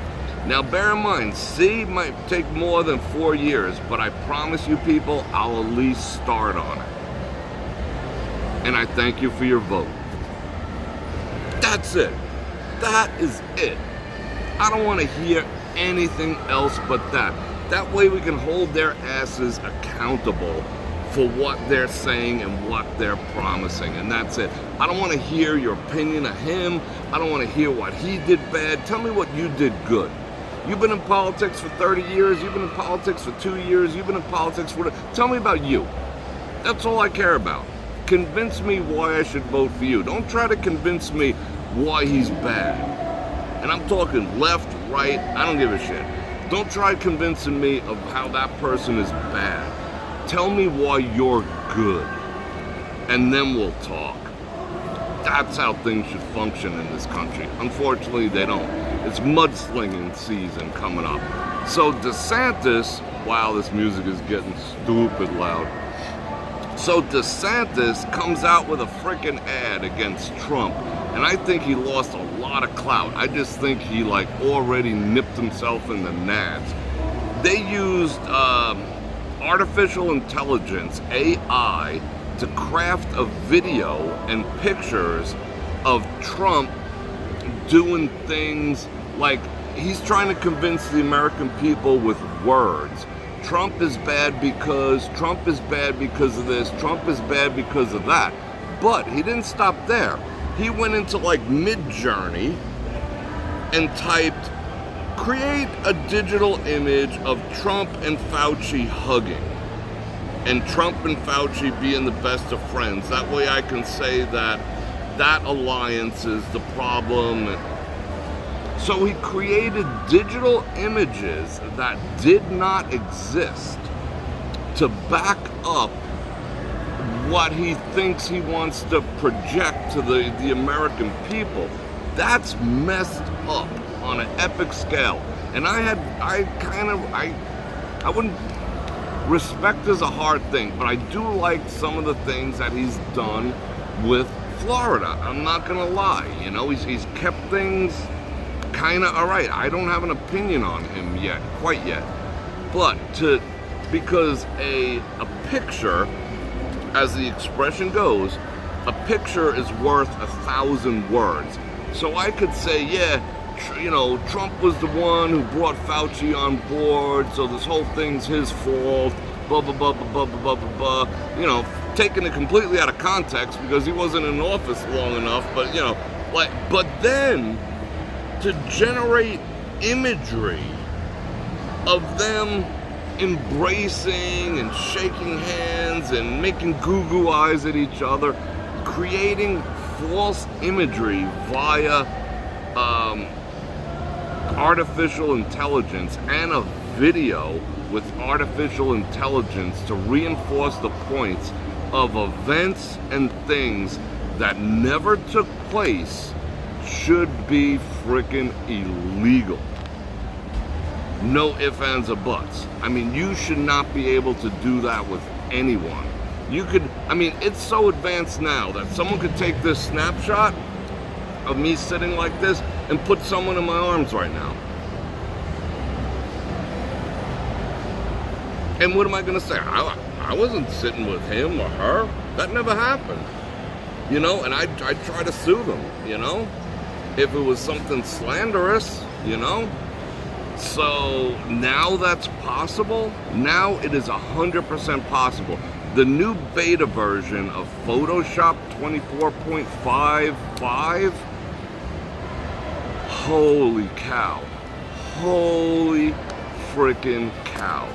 Now bear in mind, C might take more than 4 years, but I promise you people, I'll at least start on it. And I thank you for your vote. That's it. That is it. I don't want to hear anything else but that. That way we can hold their asses accountable for what they're saying and what they're promising, and that's it. I don't want to hear your opinion of him. I don't want to hear what he did bad. Tell me what you did good. You've been in politics for 30 years. You've been in politics for 2 years. You've been in politics for... Tell me about you. That's all I care about. Convince me why I should vote for you. Don't try to convince me why he's bad. And I'm talking left, right, I don't give a shit. Don't try convincing me of how that person is bad. Tell me why you're good, and then we'll talk. That's how things should function in this country. Unfortunately, they don't. It's mudslinging season coming up. So DeSantis, wow, this music is getting stupid loud. So DeSantis comes out with a freaking ad against Trump, and I think he lost a lot of clout. I just think he already nipped himself in the nads. They used artificial intelligence, AI, to craft a video and pictures of Trump doing things like he's trying to convince the American people with words. Trump is bad because of this, Trump is bad because of that. But he didn't stop there. He went into Mid-Journey and typed, create a digital image of Trump and Fauci hugging. And Trump and Fauci being the best of friends. That way I can say that alliance is the problem. So he created digital images that did not exist to back up what he thinks he wants to project to the American people. That's messed up on an epic scale. And I wouldn't, respect is a hard thing, but I do like some of the things that he's done with Florida. I'm not gonna lie, he's kept things kind of all right. I don't have an opinion on him quite yet. But because a picture, as the expression goes, a picture is worth 1,000 words. So I could say, Trump was the one who brought Fauci on board, so this whole thing's his fault, blah, blah, blah, blah, blah, blah, blah, blah. Taking it completely out of context because he wasn't in office long enough, but, but then to generate imagery of them embracing and shaking hands and making goo-goo eyes at each other, creating false imagery via artificial intelligence and a video with artificial intelligence to reinforce the points of events and things that never took place should be freaking illegal. No ifs, ands, or buts. I mean, you should not be able to do that with anyone. It's so advanced now that someone could take this snapshot of me sitting like this and put someone in my arms right now. And what am I going to say? I wasn't sitting with him or her. That never happened. And I'd try to sue them, if it was something slanderous, So now that's possible. Now it is 100% possible. The new beta version of Photoshop 24.55 Holy cow. Holy freaking cow.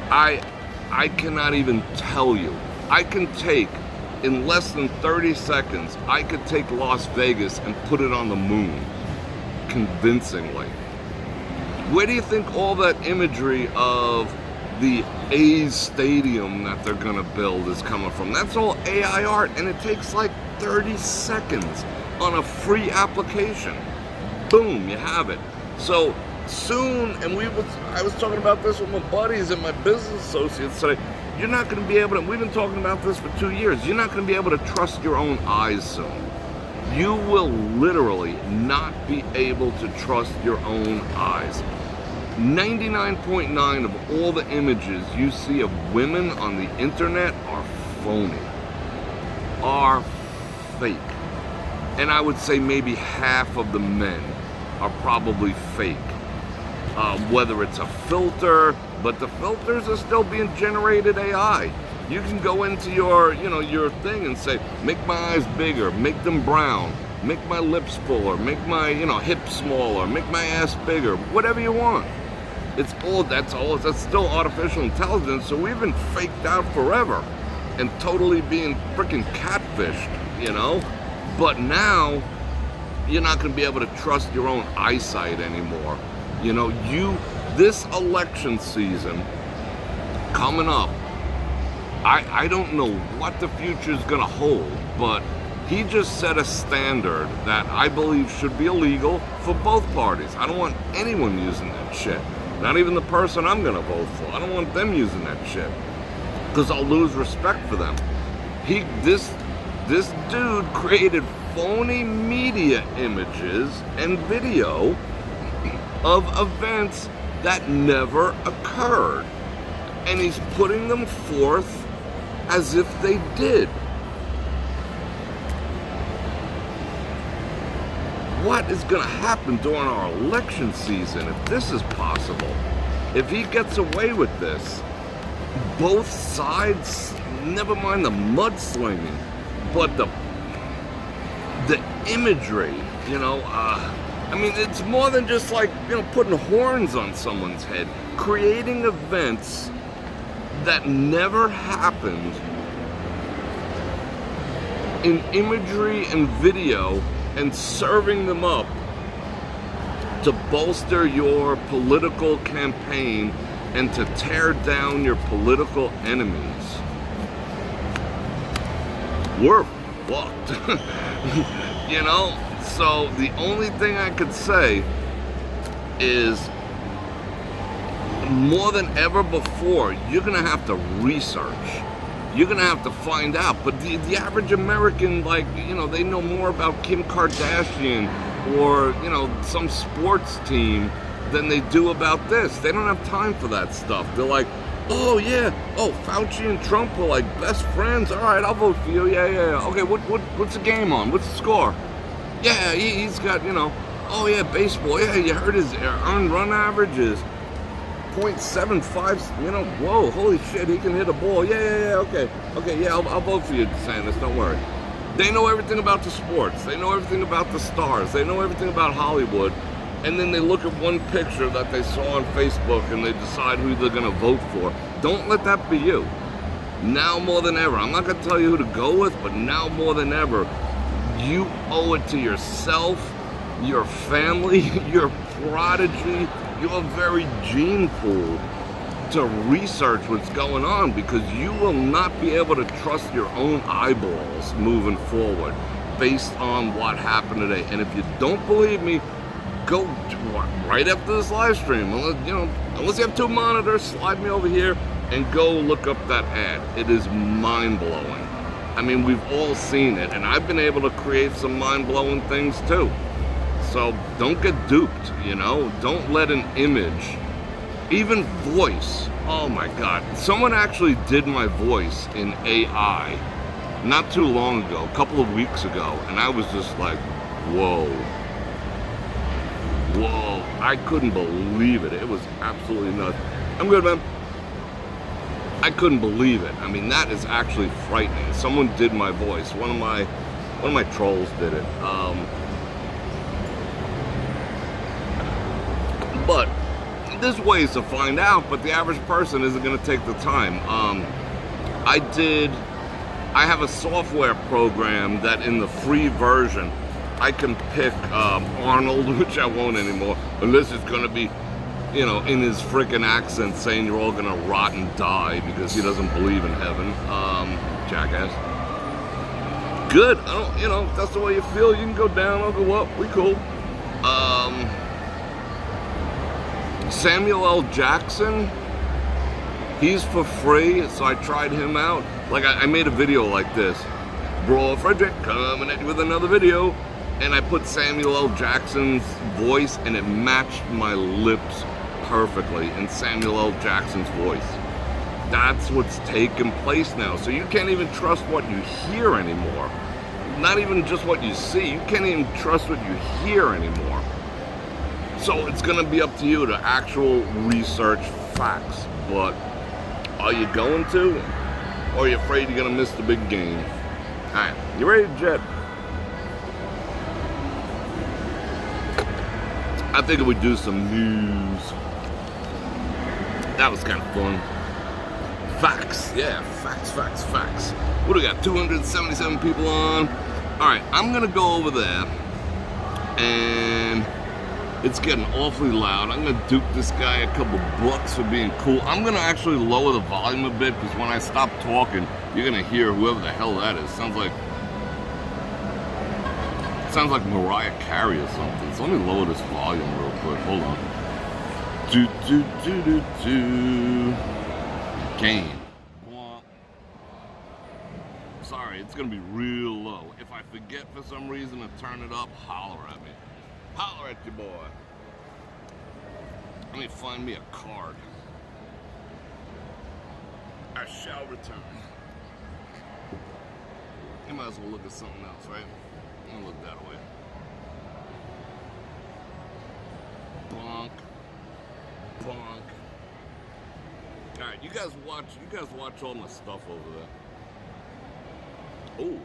I cannot even tell you. I can take, in less than 30 seconds, I could take Las Vegas and put it on the moon. Convincingly. Where do you think all that imagery of the A's stadium that they're gonna build is coming from? That's all AI art, and it takes like 30 seconds on a free application. Boom, you have it. So soon, and I was talking about this with my buddies and my business associates today, you're not gonna be able to, we've been talking about this for 2 years, you're not gonna be able to trust your own eyes soon. You will literally not be able to trust your own eyes. 99.9 of all the images you see of women on the internet are phony, are fake. And I would say maybe half of the men are probably fake. Whether it's a filter, but the filters are still being generated AI. You can go into your thing and say, make my eyes bigger, make them brown, make my lips fuller, make my, hips smaller, make my ass bigger, whatever you want. That's still artificial intelligence, so we've been faked out forever and totally being freaking catfished, But now, you're not gonna be able to trust your own eyesight anymore. This election season coming up, I don't know what the future's gonna hold, but he just set a standard that I believe should be illegal for both parties. I don't want anyone using that shit. Not even the person I'm gonna vote for. I don't want them using that shit, because I'll lose respect for them. This dude created phony media images and video of events that never occurred, and he's putting them forth as if they did. What is going to happen during our election season if this is possible? If he gets away with this, both sides, never mind the mudslinging, but the imagery, it's more than just like, putting horns on someone's head. Creating events that never happened in imagery and video and serving them up to bolster your political campaign and to tear down your political enemies. We're fucked. So the only thing I could say is, more than ever before, you're gonna have to research. You're gonna have to find out. But the average American, they know more about Kim Kardashian or, some sports team than they do about this. They don't have time for that stuff. They're like, oh yeah, Fauci and Trump were like best friends. All right, I'll vote for you. Yeah. Okay, what's the game on? What's the score? Yeah, he's got, oh yeah, baseball. Yeah, you heard his earned run average is .75, whoa, holy shit, he can hit a ball. Yeah, okay, yeah, I'll vote for you, DeSantis, don't worry. They know everything about the sports. They know everything about the stars. They know everything about Hollywood. And then they look at one picture that they saw on Facebook and they decide who they're gonna vote for. Don't let that be you. Now more than ever, I'm not gonna tell you who to go with, but now more than ever, you owe it to yourself, your family, your prodigy, your very gene pool to research what's going on, because you will not be able to trust your own eyeballs moving forward based on what happened today. And if you don't believe me, go right after this live stream. Unless you have two monitors, slide me over here and go look up that ad. It is mind-blowing. I mean, we've all seen it, and I've been able to create some mind-blowing things too. So don't get duped, Don't let an image, even voice. Oh my God. Someone actually did my voice in AI not too long ago, a couple of weeks ago, and I was just like, whoa. I couldn't believe it. It was absolutely nuts. I'm good, man. I couldn't believe it. I mean, that is actually frightening. Someone did my voice. One of my trolls did it. But there's ways to find out, but the average person isn't going to take the time. I have a software program that in the free version, I can pick Arnold, which I won't anymore, unless it's going to be, you know, in his freaking accent saying you're all going to rot and die because he doesn't believe in heaven. Jackass. Good. I don't, you know, if that's the way you feel, you can go down, I'll go up. We cool. Samuel L. Jackson, he's for free, so I tried him out. Like, I made a video like this. Bror Fredrik coming at you with another video. And I put Samuel L. Jackson's voice, and it matched my lips perfectly in Samuel L. Jackson's voice. That's what's taking place now. So you can't even trust what you hear anymore. Not even just what you see. You can't even trust what you hear anymore. So it's going to be up to you to actual research facts. But are you going to? Or are you afraid you're going to miss the big game? Alright, you ready to jet? I think we do some news. That was kind of fun. Facts, yeah, facts. What do we got? 277 people on. Alright, I'm going to go over there. And it's getting awfully loud. I'm going to dupe this guy a couple bucks for being cool. I'm going to actually lower the volume a bit because when I stop talking, you're going to hear whoever the hell that is. Sounds like Mariah Carey or something. So let me lower this volume real quick. Hold on. Game. Sorry, it's going to be real low. If I forget for some reason to turn it up, holler at me. Holler at your boy. Let me find me a card. I shall return. You might as well look at something else, right? I'm gonna look that way. Bonk. Alright, you guys watch all my stuff over there. Oh,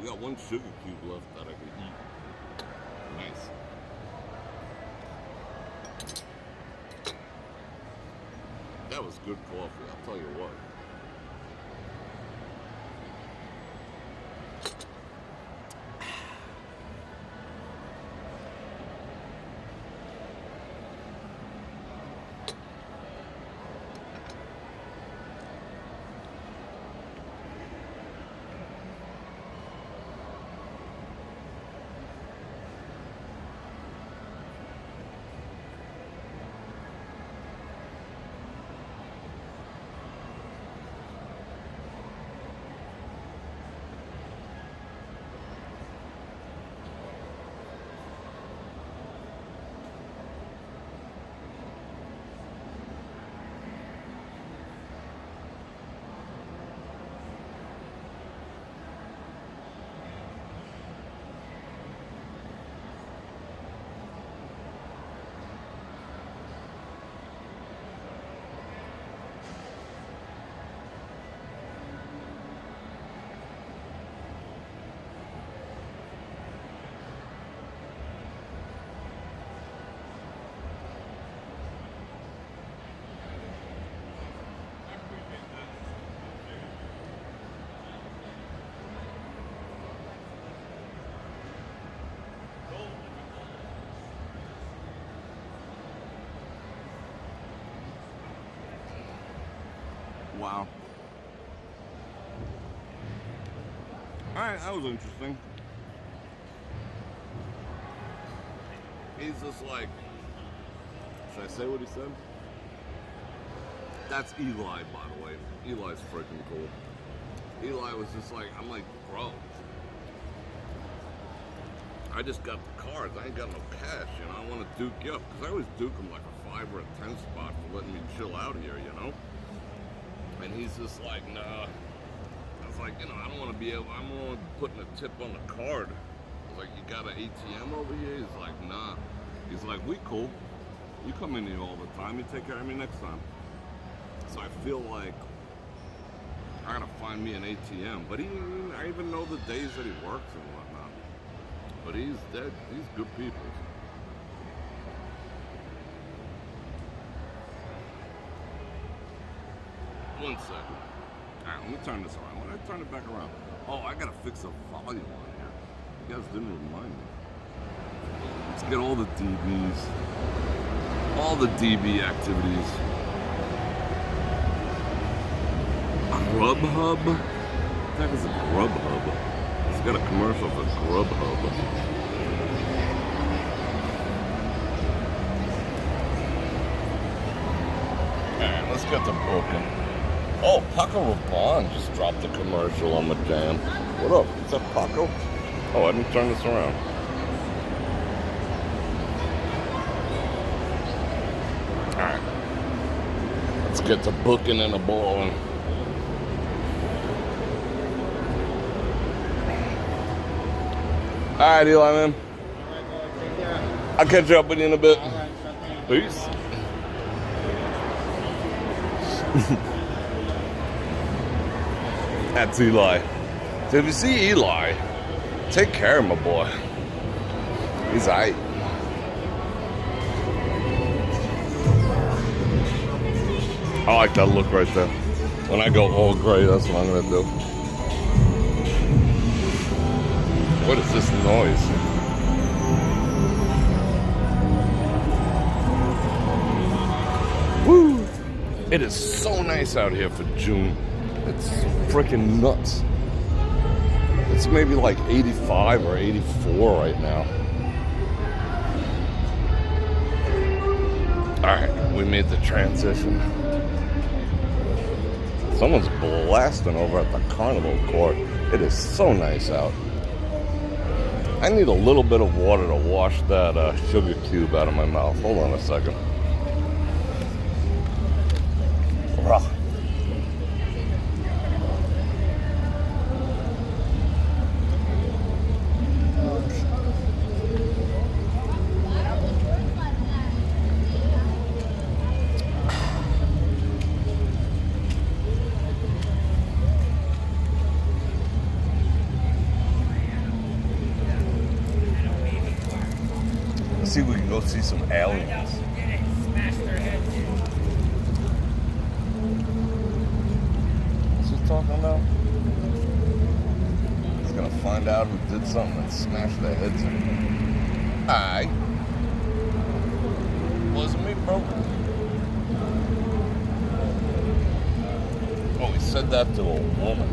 we got one sugar cube left that I can eat. Nice. That was good coffee, I'll tell you what. Wow. Alright, that was interesting. He's just like, should I say what he said? That's Eli, by the way. Eli's freaking cool. Eli was just like, I'm like, bro, I just got the cards. I ain't got no cash, you know. I want to duke you up. Because I always duke him like a 5 or a 10 spot for letting me chill out here, you know. And he's just like, nah. I was like, you know, I don't want to be able, I'm only putting a tip on the card. I was like, you got an ATM over here? He's like, nah. He's like, we cool. You come in here all the time. You take care of me next time. So I feel like I gotta find me an ATM. But I even know the days that he works and whatnot. But he's dead. He's good people. second. Alright, let me turn this around. When did I turn it back around? Oh, I gotta fix the volume on here. You guys didn't remind me. Let's get all the DBs. All the DB activities. Grubhub? What the heck is a Grubhub? It's got a commercial for Grubhub. Alright, let's get to booking. Oh, Paco Rabanne just dropped a commercial on the jam. What up? Is that Paco? Oh, I didn't turn this around. Alright. Let's get to booking and a balling. Alright, Eli, man. I'll catch you up with you in a bit. Peace. That's Eli. So if you see Eli, take care of my boy. He's aight. I like that look right there. When I go all gray, that's what I'm gonna do. What is this noise? Woo! It is so nice out here for June. It's freaking nuts. It's maybe like 85 or 84 right now. Alright, we made the transition. Someone's blasting over at the carnival court. It is so nice out. I need a little bit of water to wash that sugar cube out of my mouth. Hold on a second. Ugh. See if we can go see some aliens. What's he talking about? He's gonna find out who did something and smash their heads in. Aye. Wasn't me, bro. Oh, he said that to a woman.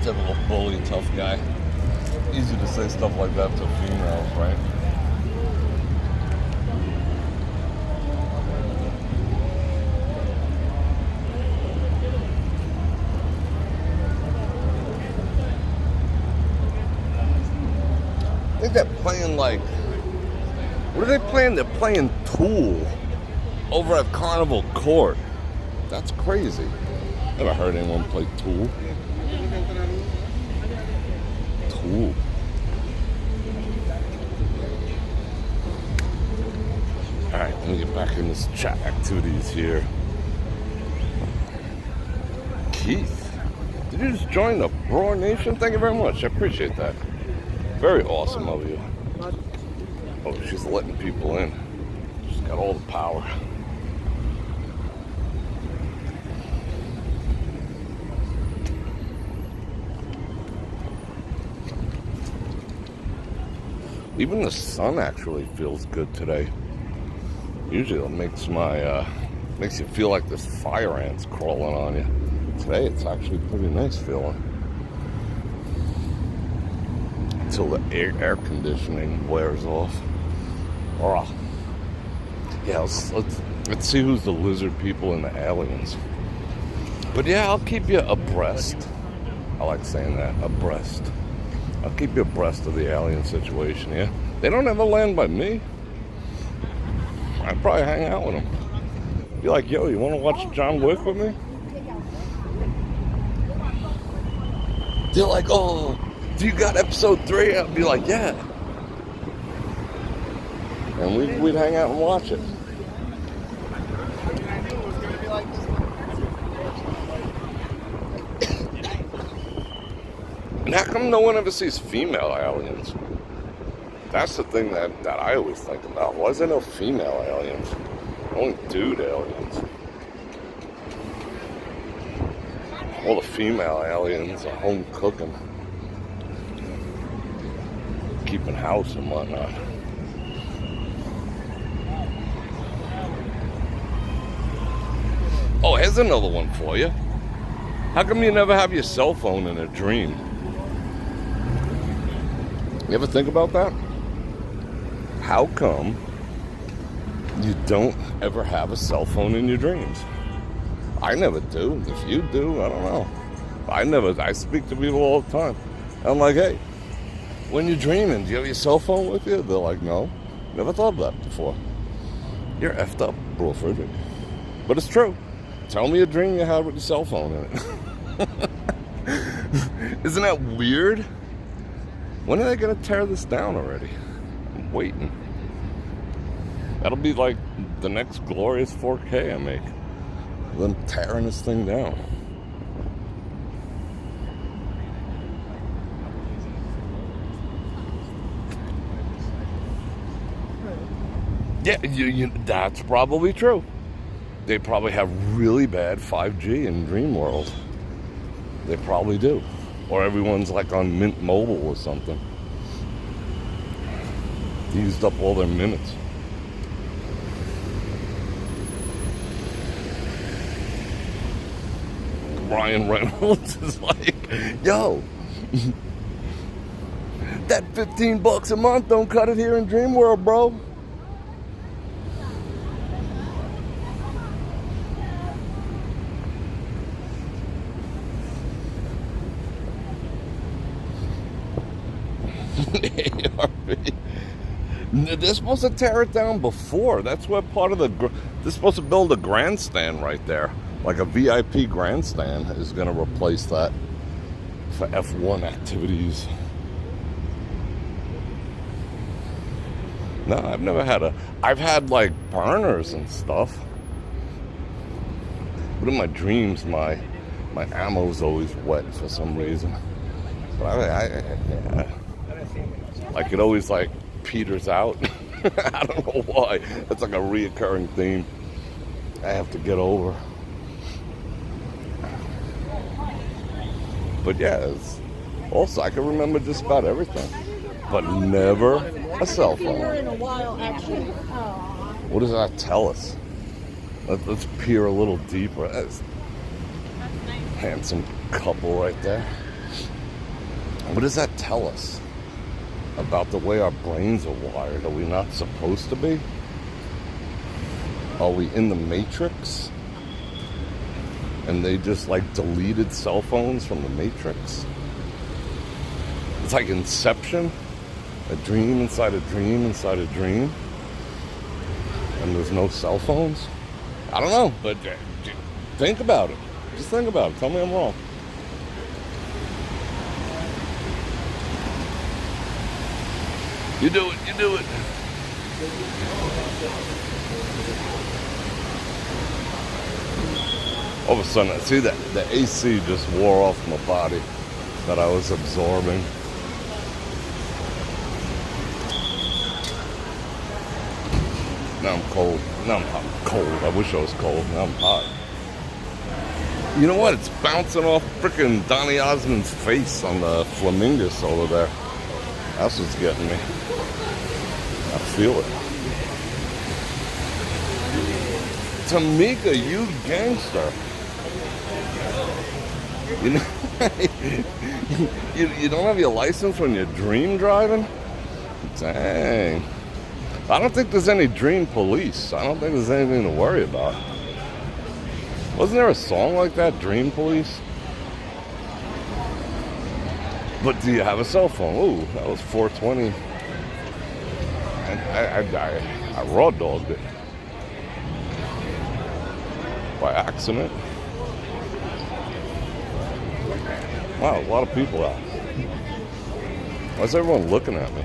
Typical bully, tough guy. Easy to say stuff like that to females, right? I think they're playing like, what are they playing? They're playing Tool over at Carnival Court. That's crazy. Never heard anyone play Tool. Tool. Alright, let me get back in this chat activities here. Keith, did you just join the Bror Nation? Thank you very much. I appreciate that. Very awesome of you. Oh, she's letting people in. She's got all the power. Even the sun actually feels good today. Usually it makes you feel like there's fire ants crawling on you. Today it's actually pretty nice feeling. Until the air conditioning wears off. Oh. Yeah, let's see who's the lizard people and the aliens. But yeah, I'll keep you abreast. I like saying that, abreast. I'll keep you abreast of the alien situation, yeah? They don't ever land by me. I'd probably hang out with them. Be like, yo, you want to watch John Wick with me? They're like, oh, do you got episode 3? I'd be like, yeah. And we'd hang out and watch it. And how come no one ever sees female aliens? That's the thing that I always think about. Why is there no female aliens? Only dude aliens. All the female aliens are home cooking, keeping house and whatnot. Oh, here's another one for you. How come you never have your cell phone in a dream? You ever think about that? How come you don't ever have a cell phone in your dreams? I never do. If you do, I don't know. I speak to people all the time. I'm like, hey, when you're dreaming, do you have your cell phone with you? They're like, no. Never thought of that before. You're effed up, Bror Fredrik. But it's true. Tell me a dream you had with your cell phone in it. Isn't that weird? When are they going to tear this down already? I'm waiting. That'll be like the next glorious 4K I make. Them tearing this thing down. Yeah, that's probably true. They probably have really bad 5G in Dream World. They probably do. Or everyone's like on Mint Mobile or something. They used up all their minutes. Ryan Reynolds is like, yo, that $15 a month don't cut it here in Dream World, bro. They're supposed to tear it down before. That's what part of they're supposed to build a grandstand right there. Like a VIP grandstand is going to replace that for F1 activities. No, I've never had I've had like burners and stuff. But in my dreams, my ammo's always wet for some reason. But yeah. Like it always like peters out. I don't know why. It's like a reoccurring theme I have to get over. But yeah, also I can remember just about everything, but never a cell phone. What does that tell us? Let's peer a little deeper. That's a handsome couple right there. What does that tell us about the way our brains are wired? Are we not supposed to be? Are we in the Matrix? And they just like deleted cell phones from the Matrix? It's like Inception, a dream inside a dream inside a dream, and there's no cell phones? I don't know, but think about it. Just think about it. Tell me I'm wrong. You do it, you do it. All of a sudden, I see that the AC just wore off my body that I was absorbing. Now I'm cold. Now I'm cold. I wish I was cold. Now I'm hot. You know what? It's bouncing off frickin' Donny Osmond's face on the flamingos over there. That's what's getting me. I feel it. Tamika, you gangster. You know, you don't have your license when you're dream driving? Dang. I don't think there's any dream police. I don't think there's anything to worry about. Wasn't there a song like that, Dream Police? But do you have a cell phone? Ooh, that was 420. And I raw dogged it. By accident. Wow, a lot of people out. Why's everyone looking at me?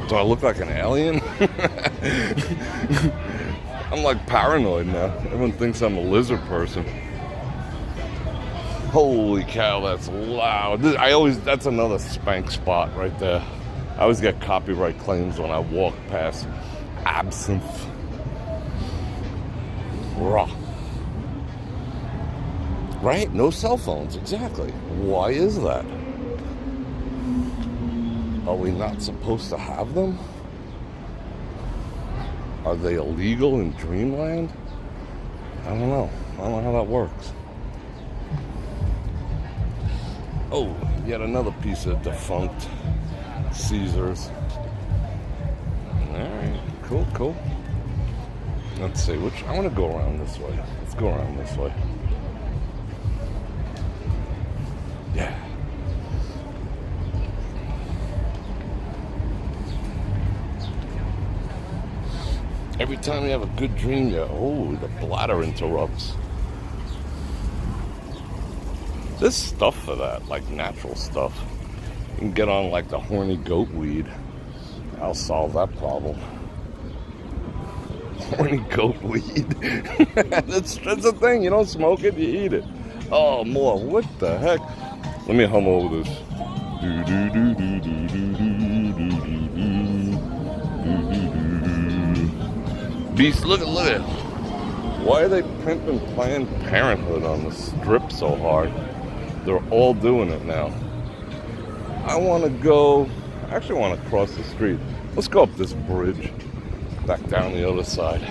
Do I look like an alien? I'm like paranoid now. Everyone thinks I'm a lizard person. Holy cow, that's loud. That's another spank spot right there. I always get copyright claims when I walk past Absinthe. Raw. Right? No cell phones, exactly. Why is that? Are we not supposed to have them? Are they illegal in Dreamland? I don't know. I don't know how that works. Oh, yet another piece of defunct Caesars. Alright, cool, cool. Let's see, I want to go around this way. Let's go around this way. Yeah. Every time you have a good dream, the bladder interrupts. There's stuff for that, like natural stuff. You can get on like the horny goat weed. I'll solve that problem. Horny goat weed. that's a thing. You don't smoke it, you eat it. Oh, more. What the heck? Let me hum over this. Beast, look at. Why are they pimping Planned Parenthood on the strip so hard? They're all doing it now. I want to go. I actually want to cross the street. Let's go up this bridge, back down the other side.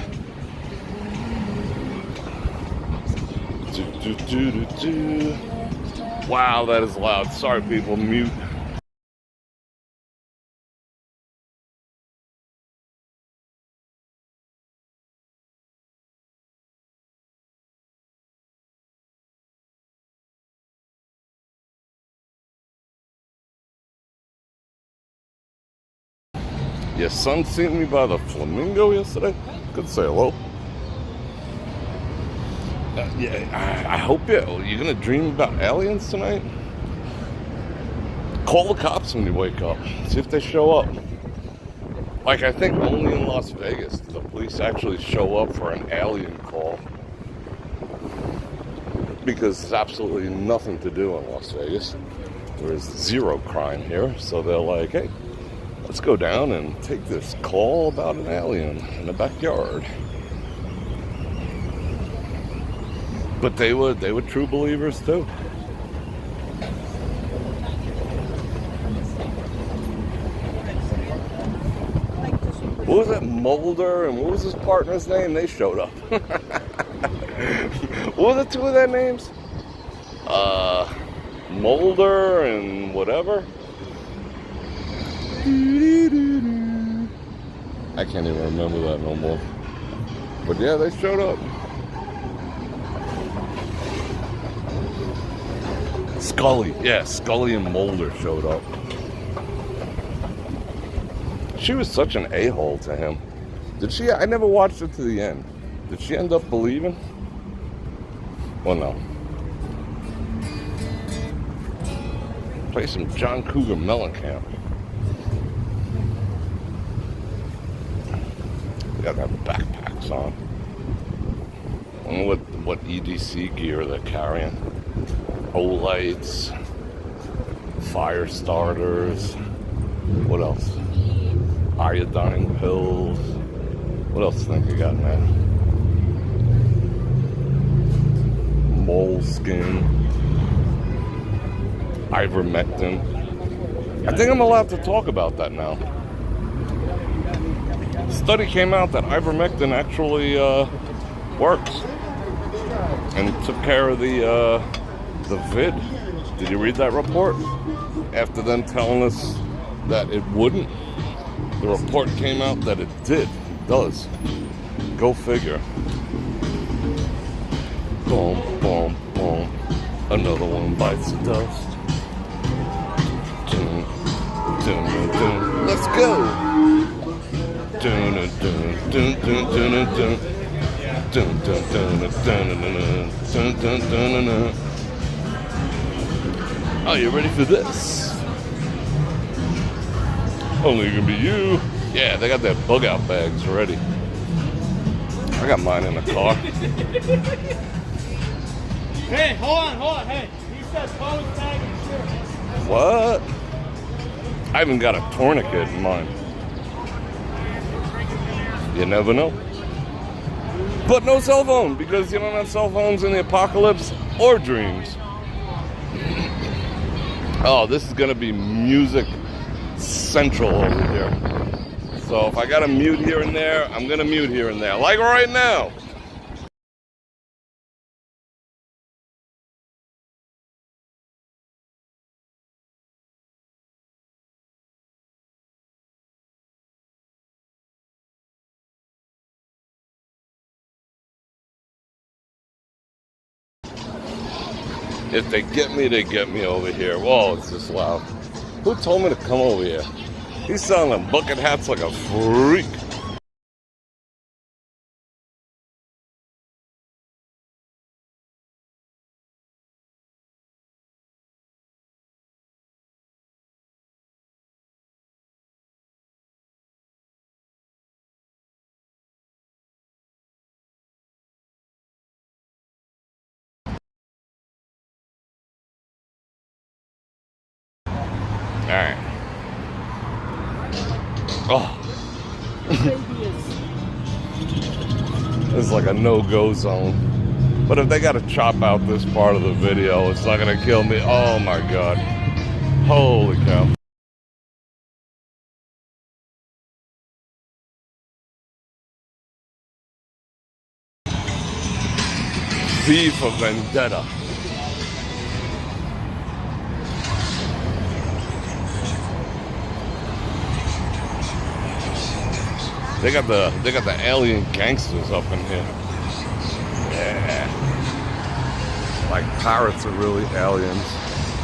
Wow, that is loud. Sorry, people. Mute. Your son seen me by the Flamingo yesterday? Could say hello. Yeah, I hope you're gonna dream about aliens tonight. Call the cops when you wake up. See if they show up. Like, I think only in Las Vegas do the police actually show up for an alien call. Because there's absolutely nothing to do in Las Vegas. There is zero crime here. So they're like, hey, let's go down and take this call about an alien in the backyard. But they were true believers too. What was it, Mulder, and what was his partner's name? They showed up. What were the two of their names? Mulder and whatever. I can't even remember that no more. But yeah, they showed up. Scully and Mulder showed up. She was such an a-hole to him. Did she? I never watched it to the end. Did she end up believing? Well, no. Play some John Cougar Mellencamp. They got their backpacks on. I don't know what EDC gear they're carrying. O-lights, fire starters, what else? Iodine pills. What else do you think you got in there? Moleskin, ivermectin. I think I'm allowed to talk about that now. A study came out that ivermectin actually works and took care of the vid. Did you read that report? After them telling us that it wouldn't, the report came out that it did. It does. Go figure. Boom, boom, boom. Another one bites the dust. Dun, dun, dun, dun. Let's go. Dun, dun, dun, dun, dun, dun, dun. Dun, dun, dun, dun, dun, dun, dun, dun, dun. Are you ready for this? Only gonna be you. Yeah, they got their bug out bags ready. I got mine in the car. Hey, hold on, hey. He said phone tag and shirt. What? I haven't got a tourniquet in mine. You never know. But no cell phone, because you don't have cell phones in the apocalypse. or dreams. Oh, this is gonna be music central over here. So if I gotta mute here and there, I'm gonna mute here and there, like right now. If they get me, they get me over here. Whoa, it's just loud. Who told me to come over here? He's selling them bucket hats like a freak. Alright. Oh. It's like a no-go zone. But if they gotta chop out this part of the video, it's not gonna kill me. Oh my god. Holy cow. V for Vendetta. They got the alien gangsters up in here. Yeah. Like pirates are really aliens.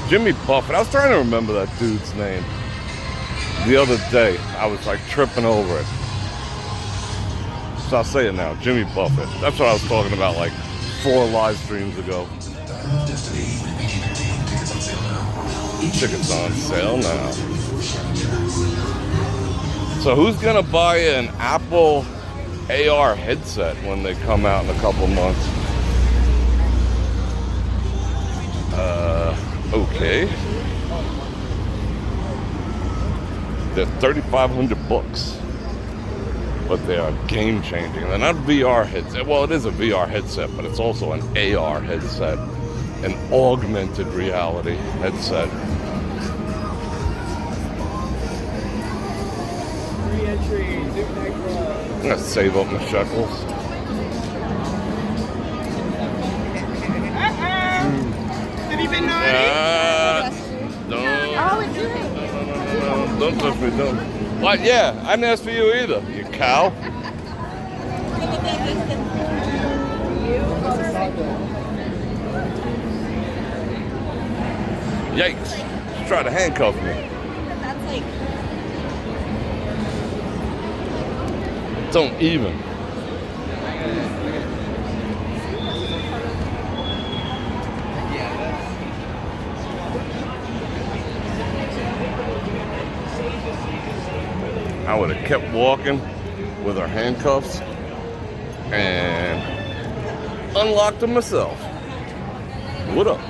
Jimmy Buffett. I was trying to remember that dude's name the other day. I was like tripping over it. So I'll say it now. Jimmy Buffett. That's what I was talking about like 4 live streams ago. Tickets on sale now. So who's gonna buy an Apple AR headset when they come out in a couple months? Okay. They're $3,500, but they are game changing. They're not VR headset. Well, it is a VR headset, but it's also an AR headset, an augmented reality headset. I'm gonna save up my shekels. Have you been naughty? No, don't touch me, don't. What? Yeah, I didn't ask for you either, you cow. Yikes! She tried to handcuff me. That's like. Don't even. I would have kept walking with her handcuffs and unlocked them myself. What up?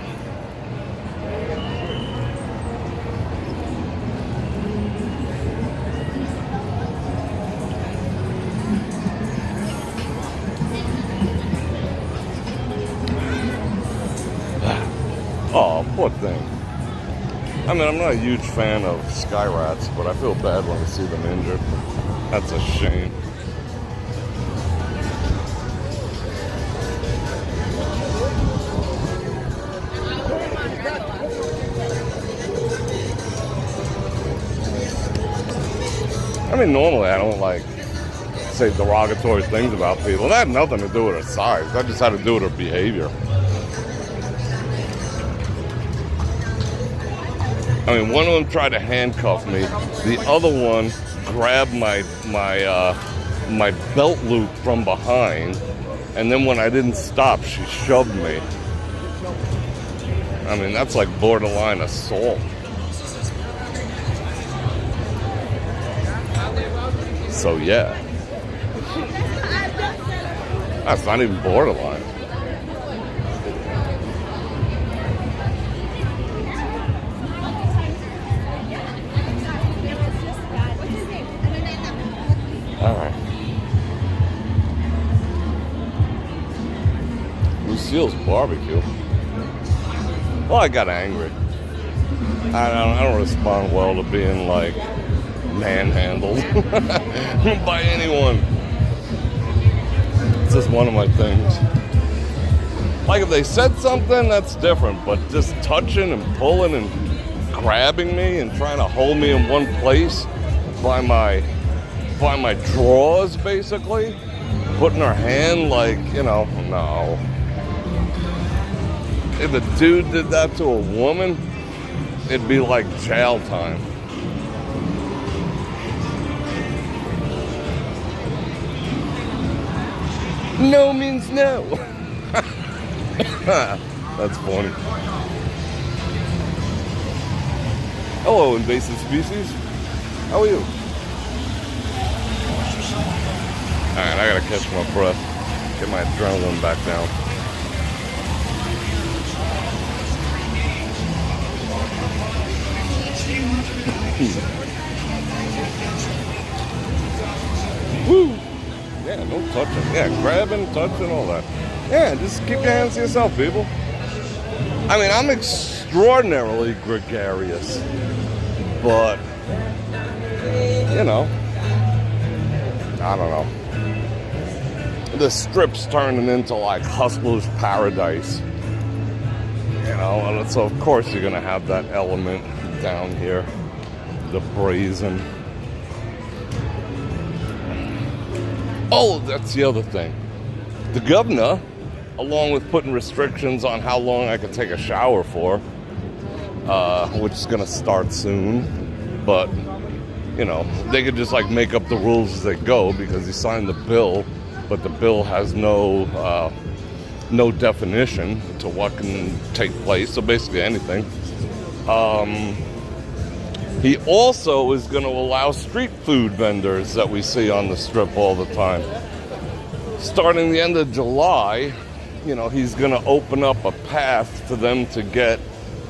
Oh, poor thing. I mean, I'm not a huge fan of sky rats, but I feel bad when I see them injured. That's a shame. I mean, normally I don't like say derogatory things about people. That had nothing to do with her size. That just had to do with her behavior. I mean, one of them tried to handcuff me. The other one grabbed my belt loop from behind, and then when I didn't stop, she shoved me. I mean, that's like borderline assault. So yeah, that's not even borderline. All right. Lucille's barbecue. Well, I got angry. I don't respond well to being, like, manhandled by anyone. It's just one of my things. Like, if they said something, that's different. But just touching and pulling and grabbing me and trying to hold me in one place by my drawers, basically, putting her hand, like, you know, no. If a dude did that to a woman, it'd be like jail time. No means no. That's funny. Hello, invasive species. How are you? Alright, I gotta catch my breath. Get my adrenaline back down. Woo! Yeah, no touching. Yeah, grabbing, touching, all that. Yeah, just keep your hands to yourself, people. I mean, I'm extraordinarily gregarious, but, you know, I don't know. The strip's turning into like hustler's paradise, you know, and so of course you're gonna have that element down here, the brazen. Oh, that's the other thing. The governor, along with putting restrictions on how long I could take a shower for, which is going to start soon, but, you know, they could just, like, make up the rules as they go because he signed the bill, but the bill has no definition to what can take place, so basically anything. He also is going to allow street food vendors that we see on the strip all the time. Starting the end of July, you know, he's going to open up a path for them to get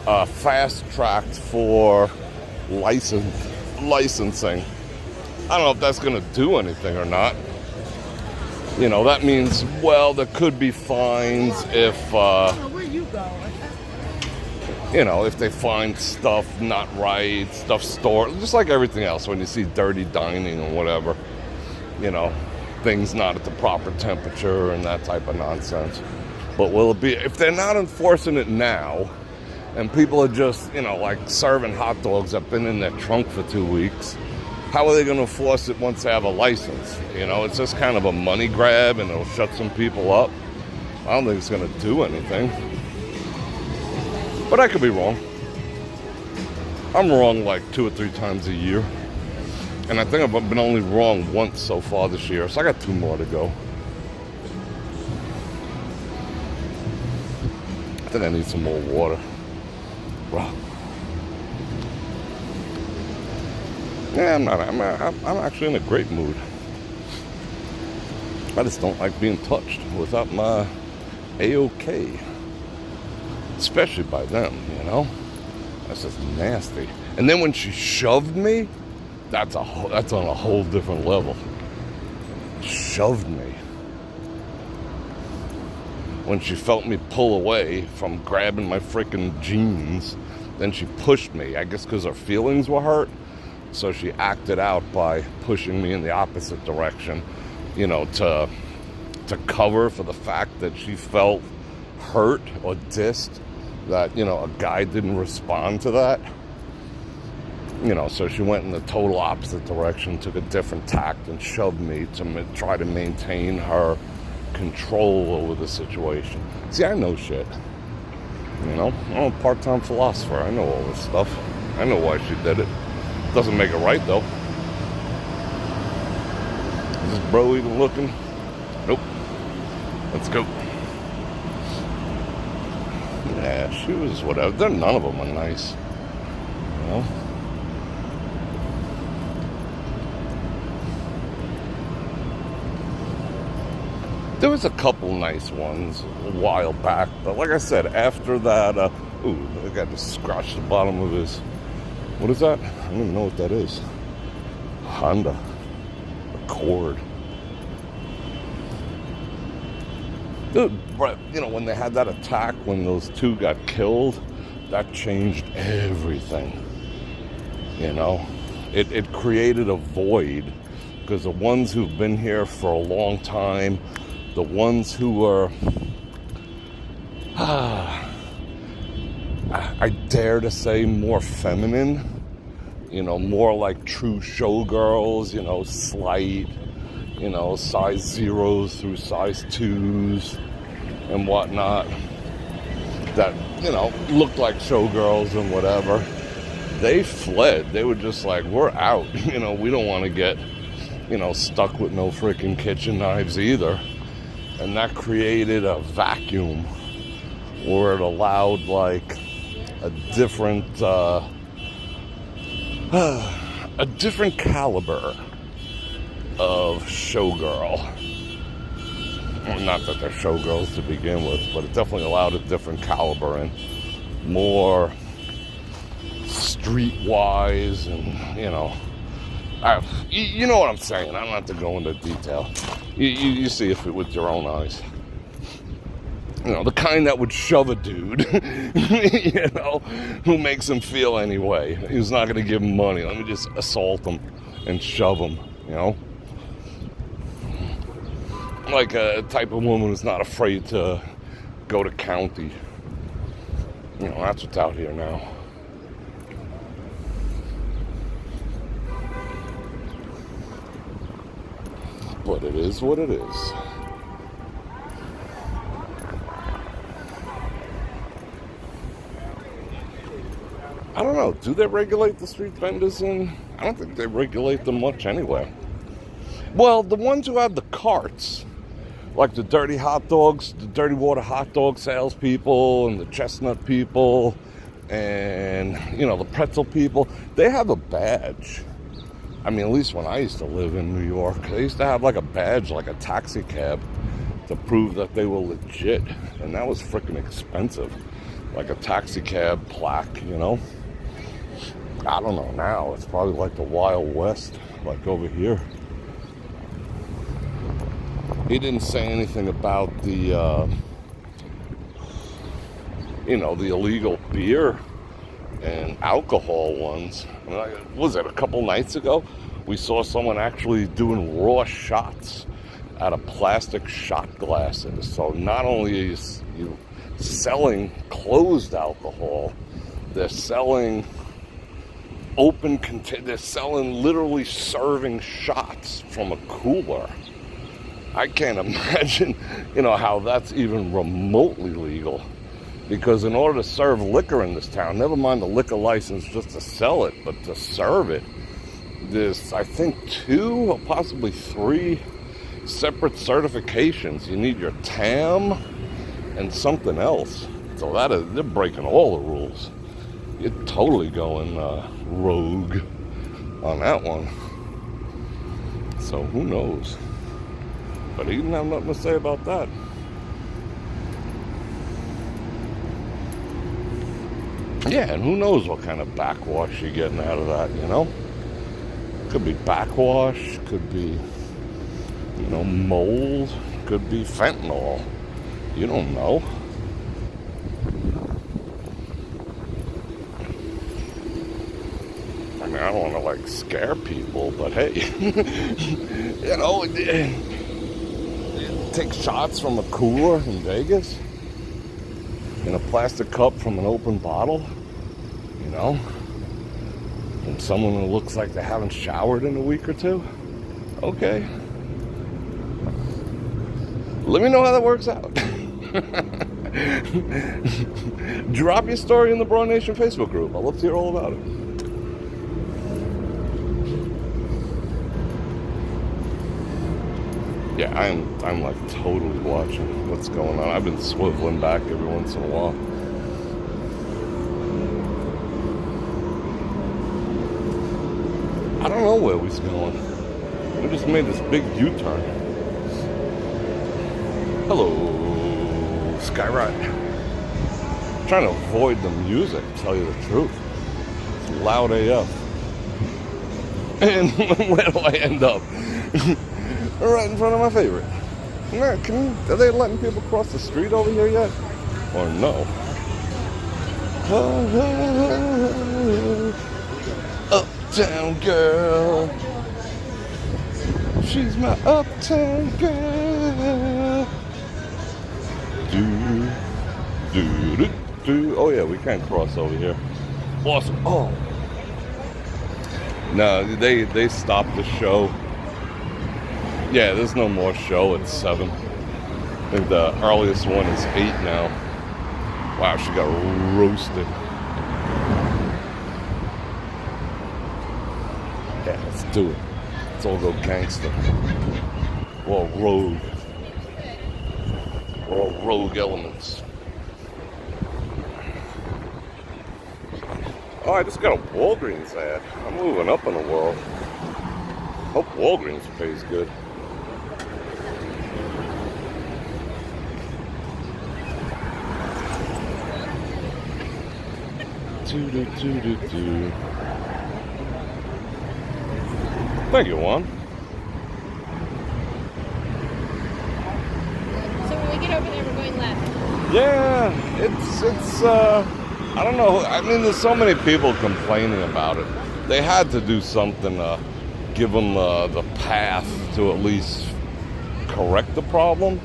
fast-tracked for licensing. I don't know if that's going to do anything or not. You know, that means, well, there could be fines if... where you going? You know, if they find stuff not right, stuff stored, just like everything else, when you see dirty dining or whatever, you know, things not at the proper temperature and that type of nonsense. But will it be, if they're not enforcing it now, and people are just, you know, like serving hot dogs that have been in their trunk for 2 weeks, how are they going to enforce it once they have a license? You know, it's just kind of a money grab and it'll shut some people up. I don't think it's going to do anything. But I could be wrong. I'm wrong like 2 or 3 times a year. And I think I've been only wrong once so far this year. So I got 2 more to go. I think I need some more water. Bro. Yeah, I'm actually in a great mood. I just don't like being touched without my A-OK. Especially by them, you know? That's just nasty. And then when she shoved me, that's on a whole different level. Shoved me. When she felt me pull away from grabbing my freaking jeans, then she pushed me. I guess because her feelings were hurt. So she acted out by pushing me in the opposite direction, you know, to cover for the fact that she felt hurt or dissed. That, you know, a guy didn't respond to that. You know, so she went in the total opposite direction, took a different tact, and shoved me to try to maintain her control over the situation. See, I know shit. You know, I'm a part-time philosopher. I know all this stuff. I know why she did it. Doesn't make it right, though. Is this bro even looking? Nope. Let's go. Yeah, shoes, whatever. None of them are nice. You know? There was a couple nice ones a while back, but like I said, after that, ooh, I got to scratch the bottom of his. What is that? I don't even know what that is. Honda Accord. Dude, you know, when they had that attack, when those 2 got killed, that changed everything. You know, it created a void, because the ones who've been here for a long time, the ones who were, I dare to say, more feminine, you know, more like true showgirls, you know, slight, you know, size 0s through size 2s and whatnot, that, you know, looked like showgirls and whatever. They fled. They were just like, we're out. You know, we don't want to get, you know, stuck with no freaking kitchen knives either. And that created a vacuum where it allowed like a different caliber of showgirl. Well, not that they're showgirls to begin with, but it definitely allowed a different caliber and more streetwise, and you know, you know what I'm saying. I don't have to go into detail. You see it with your own eyes. You know, the kind that would shove a dude, you know, who makes him feel any way. He's not going to give him money. Let me just assault him and shove him, you know. Like a type of woman who's not afraid to go to county. You know, that's what's out here now. But it is what it is. I don't know. Do they regulate the street vendors in? I don't think they regulate them much anyway. Well, the ones who have the carts, like the dirty hot dogs, the dirty water hot dog salespeople and the chestnut people and, you know, the pretzel people, they have a badge. I mean, at least when I used to live in New York, they used to have like a badge, like a taxi cab, to prove that they were legit. And that was freaking expensive. Like a taxi cab plaque, you know? I don't know now. It's probably like the Wild West, like over here. He didn't say anything about the, you know, the illegal beer and alcohol ones. What was it, a couple nights ago? We saw someone actually doing raw shots out of plastic shot glasses. So not only is you selling closed alcohol, they're selling they're selling, literally serving shots from a cooler. I can't imagine, you know, how that's even remotely legal. Because in order to serve liquor in this town, never mind the liquor license just to sell it, but to serve it, there's, I think, 2 or possibly 3 separate certifications. You need your TAM and something else. So they're breaking all the rules. You're totally going rogue on that one. So who knows? But he didn't have nothing to say about that. Yeah, and who knows what kind of backwash you're getting out of that, you know? Could be backwash, could be, you know, mold, could be fentanyl. You don't know. I mean, I don't want to, like, scare people, but hey, you know, take shots from a cooler in Vegas in a plastic cup from an open bottle, you know, from someone who looks like they haven't showered in a week or 2. Okay. Let me know how that works out. Drop your story in the Bror Nation Facebook group. I'd love to hear all about it. Yeah, I'm like totally watching what's going on. I've been swiveling back every once in a while. I don't know where we're going. We just made this big U-turn. Hello, Skyride. I'm trying to avoid the music, to tell you the truth. It's loud AF. And where do I end up? Right in front of my favorite. Are they letting people cross the street over here yet? Or no? Oh, uptown girl. She's my uptown girl. Do. Oh yeah, we can't cross over here. Awesome. Oh. No, they stopped the show. Yeah, there's no more show at 7. I think the earliest one is 8 now. Wow, she got roasted. Yeah, let's do it. Let's all go gangster. We're all rogue. We're all rogue elements. Oh, I just got a Walgreens ad. I'm moving up in the world. Hope Walgreens pays good. Do. Thank you, Juan. So when we get over there, we're going left. Yeah, it's I don't know. I mean, there's so many people complaining about it. They had to do something to give them the path to at least correct the problem,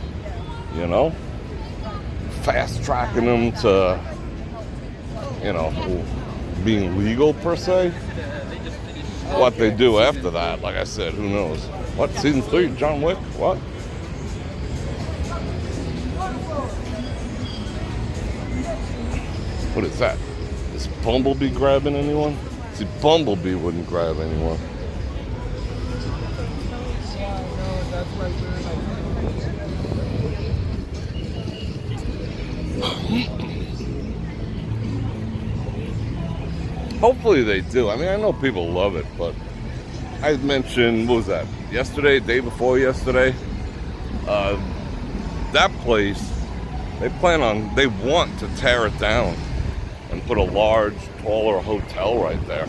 you know? Fast tracking them to, you know, being legal per se. What they do after that, like I said, who knows? What, season 3, John Wick? What? What is that? Is Bumblebee grabbing anyone? See, Bumblebee wouldn't grab anyone. Hopefully they do. I mean, I know people love it, but I mentioned, what was that? Yesterday, day before yesterday? That place, they want to tear it down and put a large, taller hotel right there.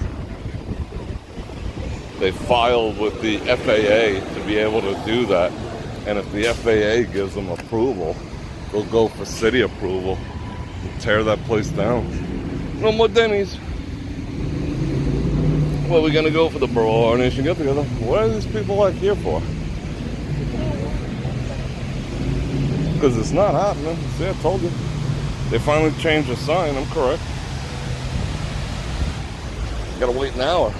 They filed with the FAA to be able to do that, and if the FAA gives them approval, they'll go for city approval and tear that place down. No more Denny's. Well, we're gonna go for the Bror Nation get together. What are these people like here for? Because it's not happening. See, I told you. They finally changed the sign. I'm correct. Gotta wait an hour.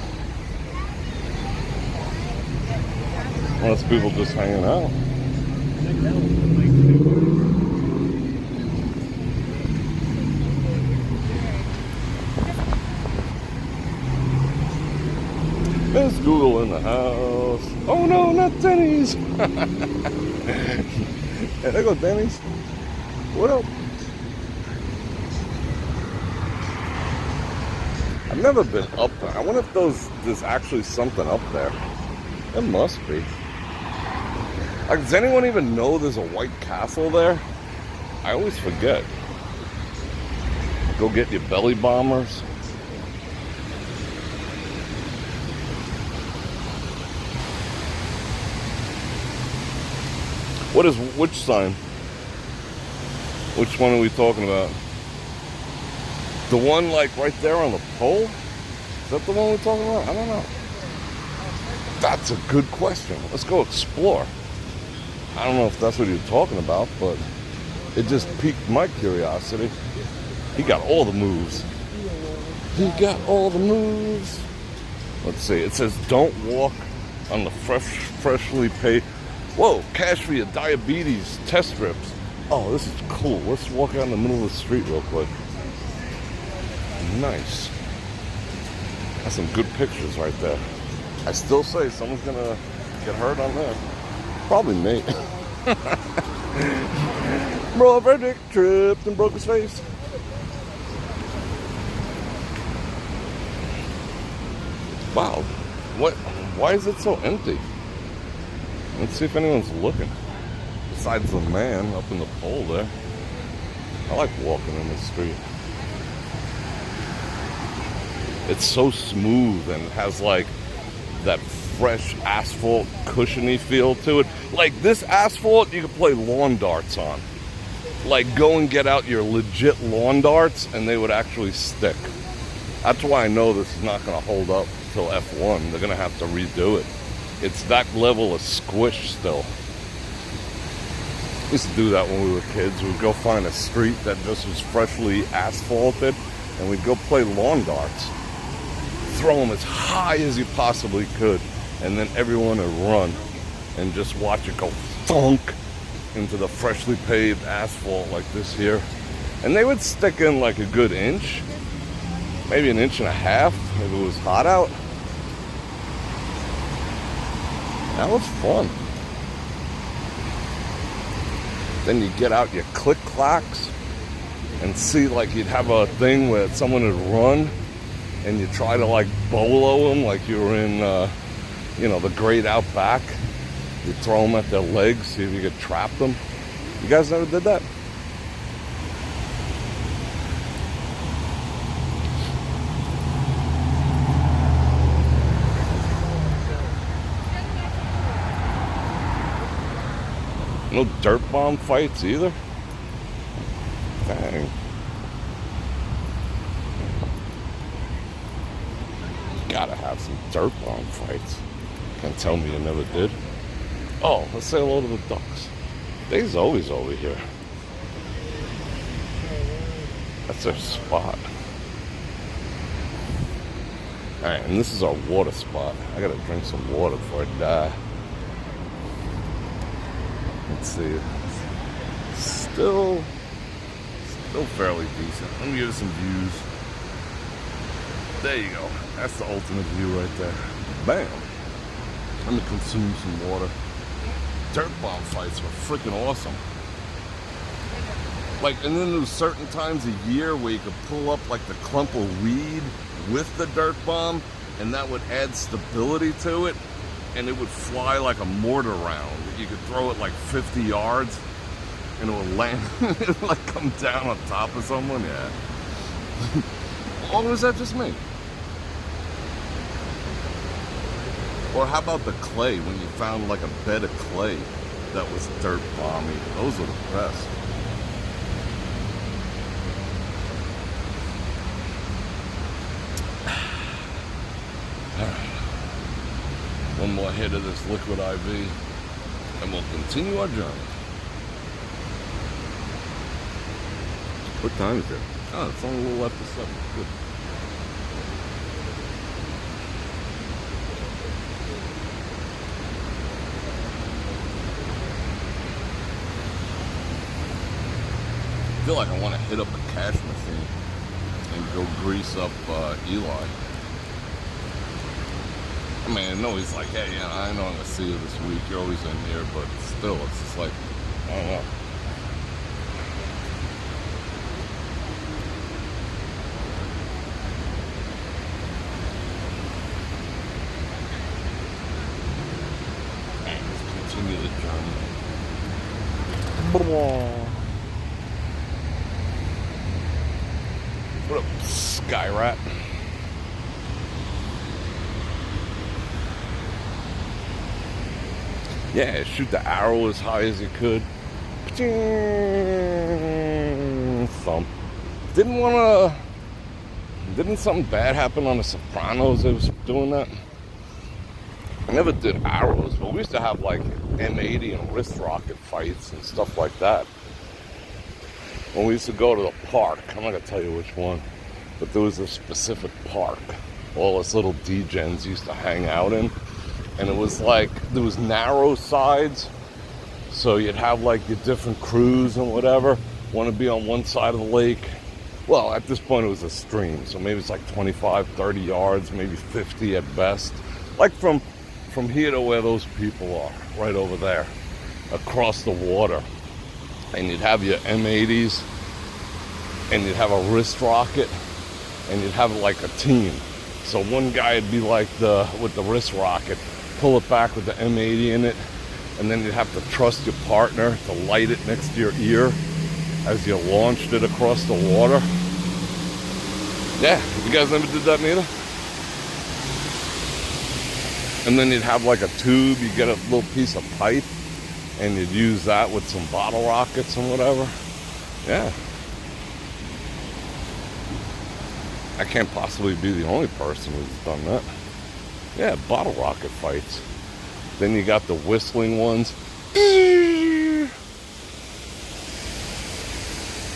Unless people just hanging out. There's Google in the house. Oh no, not Denny's. Hey, there go Denny's. What up? I've never been up there. I wonder if there's actually something up there. There must be. Like, does anyone even know there's a White Castle there? I always forget. Go get your belly bombers. Which sign? Which one are we talking about? The one like right there on the pole? Is that the one we're talking about? I don't know. That's a good question. Let's go explore. I don't know if that's what you're talking about, but it just piqued my curiosity. He got all the moves. He got all the moves. Let's see. It says don't walk on the freshly paved. Whoa, cash for your diabetes test strips. Oh, this is cool. Let's walk out in the middle of the street real quick. Nice. That's some good pictures right there. I still say someone's gonna get hurt on there. Probably me. Bror Fredrik tripped and broke his face. Wow. What? Why is it so empty? Let's see if anyone's looking. Besides the man up in the pole there. I like walking in the street. It's so smooth and has like that fresh asphalt cushiony feel to it. Like this asphalt you could play lawn darts on. like go and get out your legit lawn darts and they would actually stick. That's why I know this is not going to hold up till F1. They're going to have to redo it. It's that level of squish still. We used to do that when we were kids. We'd go find a street that just was freshly asphalted and we'd go play lawn darts. Throw them as high as you possibly could, and then everyone would run and just watch it go thunk into the freshly paved asphalt like this here. And they would stick in like a good inch, maybe an inch and a half if it was hot out. That was fun. Then you get out your click clacks and see, like, you'd have a thing where someone would run and you try to like bolo them like you were in you know, the great outback. You throw them at their legs, see if you could trap them. You guys never did that? No dirt bomb fights either? Dang. Gotta have some dirt bomb fights. Can't tell me you never did. Oh, let's say hello to the ducks. They's always over here. That's their spot. Alright, and this is our water spot. I gotta drink some water before I die. Let's see. Still fairly decent. Let me give you some views. There you go. That's the ultimate view right there. Bam. Let me consume some water. Dirt bomb fights were freaking awesome. Like, and then there was certain times a year where you could pull up like the clump of weed with the dirt bomb, and that would add stability to it, and it would fly like a mortar round. You could throw it like 50 yards, and it would land, it would like come down on top of someone. Yeah. Or was that just me? Or how about the clay, when you found like a bed of clay that was dirt bomby? Those were the best. One more hit of this liquid IV, and we'll continue our journey. What time is it? Oh, it's only a little after 7. Good. I feel like I want to hit up a cash machine and go grease up Eli. I mean, I know he's like, hey, yeah, I know I'm going to see you this week. You're always in here, but still, it's just like, I don't know. Let's continue the journey. What up, Sky Rat? Yeah, shoot the arrow as high as you could. Thump. Didn't something bad happen on The Sopranos? They was doing that. I never did arrows, but we used to have like M80 and wrist rocket fights and stuff like that. When we used to go to the park, I'm not gonna tell you which one, but there was a specific park all us little D-gens used to hang out in. And it was like, there was narrow sides, so you'd have like your different crews and whatever, want to be on one side of the lake. Well, at this point it was a stream, so maybe it's like 25, 30 yards, maybe 50 at best. Like from here to where those people are, right over there, across the water. And you'd have your M80s, and you'd have a wrist rocket, and you'd have like a team. So one guy would be like with the wrist rocket, pull it back with the M80 in it, and then you'd have to trust your partner to light it next to your ear as you launched it across the water. Yeah, you guys never did that neither? And then you'd have like a tube, you get a little piece of pipe, and you'd use that with some bottle rockets and whatever. Yeah. I can't possibly be the only person who's done that. Yeah, bottle rocket fights. Then you got the whistling ones.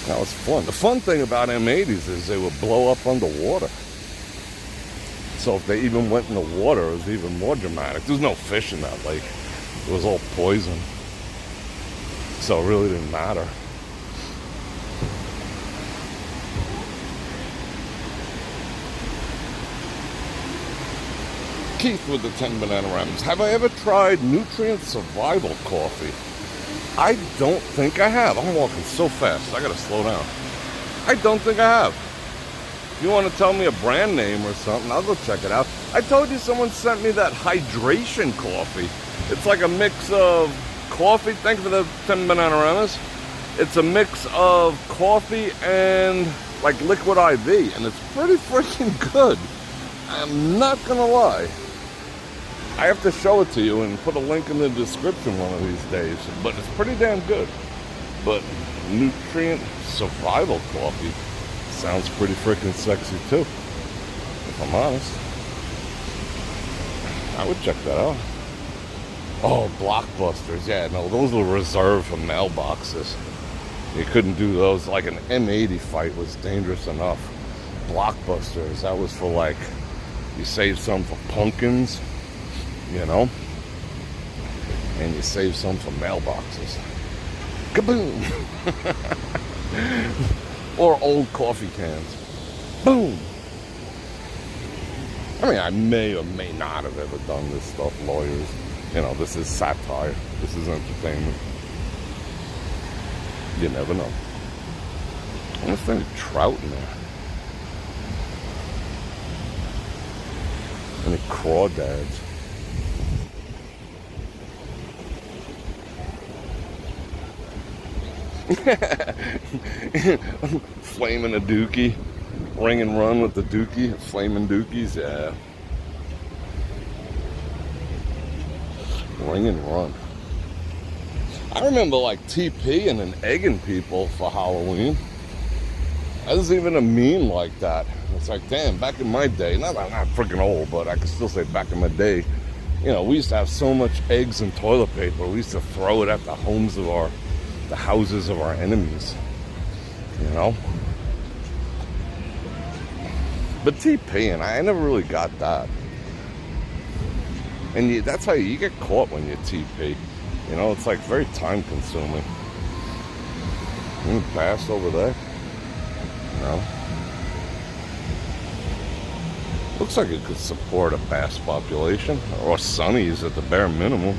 That was fun. The fun thing about M80s is they would blow up underwater. So if they even went in the water, it was even more dramatic. There was no fish in that lake. It was all poison. So it really didn't matter. Keith with the 10 banana rams. Have I ever tried nutrient survival coffee? I don't think I have. I'm walking so fast. I gotta slow down. I don't think I have. If you want to tell me a brand name or something, I'll go check it out. I told you someone sent me that hydration coffee. It's like a mix of coffee. Thank you for the 10 banana rams. It's a mix of coffee and like liquid IV, and it's pretty freaking good. I'm not gonna lie. I have to show it to you and put a link in the description one of these days, but it's pretty damn good. But nutrient survival coffee sounds pretty freaking sexy too, if I'm honest. I would check that out. Oh, Blockbusters. Yeah, no, those were reserved for mailboxes. You couldn't do those. Like an M80 fight was dangerous enough. Blockbusters, that was for like, you save some for pumpkins, you know, and you save some for mailboxes. Kaboom! Or old coffee cans. Boom! I mean, I may or may not have ever done this stuff, lawyers. You know, this is satire. This is entertainment. You never know. I wonder if there's any trout in there. Any crawdads. Flaming a dookie. Ring and run with the dookie. Flaming dookies, yeah. Ring and run. I remember like TPing and egging people for Halloween. I was even a meme like that. It's like, damn, back in my day, not freaking old, but I can still say back in my day, you know, we used to have so much eggs and toilet paper. We used to throw it at the houses of our enemies, you know? But TPing, I never really got that. And that's how you get caught when you TP. You know, it's like very time consuming. Any bass over there? No. Looks like it could support a bass population. Or sunnies at the bare minimum.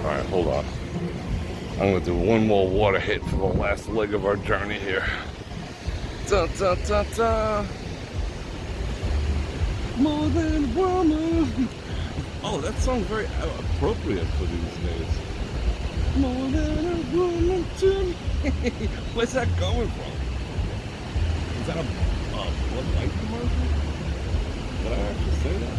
Alright, hold on. I'm going to do one more water hit for the last leg of our journey here. Da, da, da, da. More than a woman. Oh, that song's very appropriate for these days. More than a woman to me. Where's that going from? Is that a Bud Light commercial? Did I actually say that?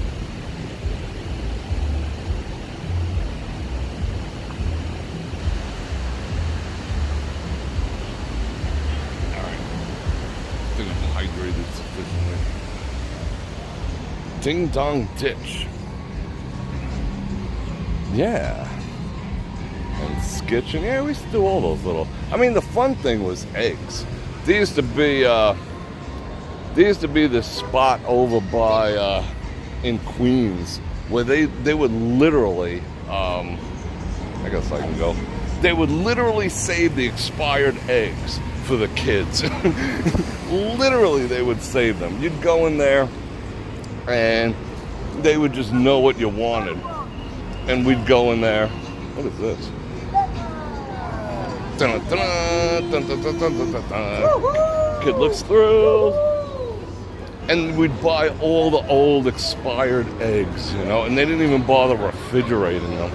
Hydrated sufficiently. Ding Dong Ditch. Yeah. And skitching. Yeah, we used to do all those little. I mean, the fun thing was eggs. There used to be this spot over by in Queens where they would literally I guess I can go. They would literally save the expired eggs for the kids. Literally, they would save them. You'd go in there, and they would just know what you wanted. And we'd go in there. What is this? Dun, dun, dun, dun, dun, dun, dun, dun. Kid looks through. And we'd buy all the old expired eggs, you know, and they didn't even bother refrigerating them.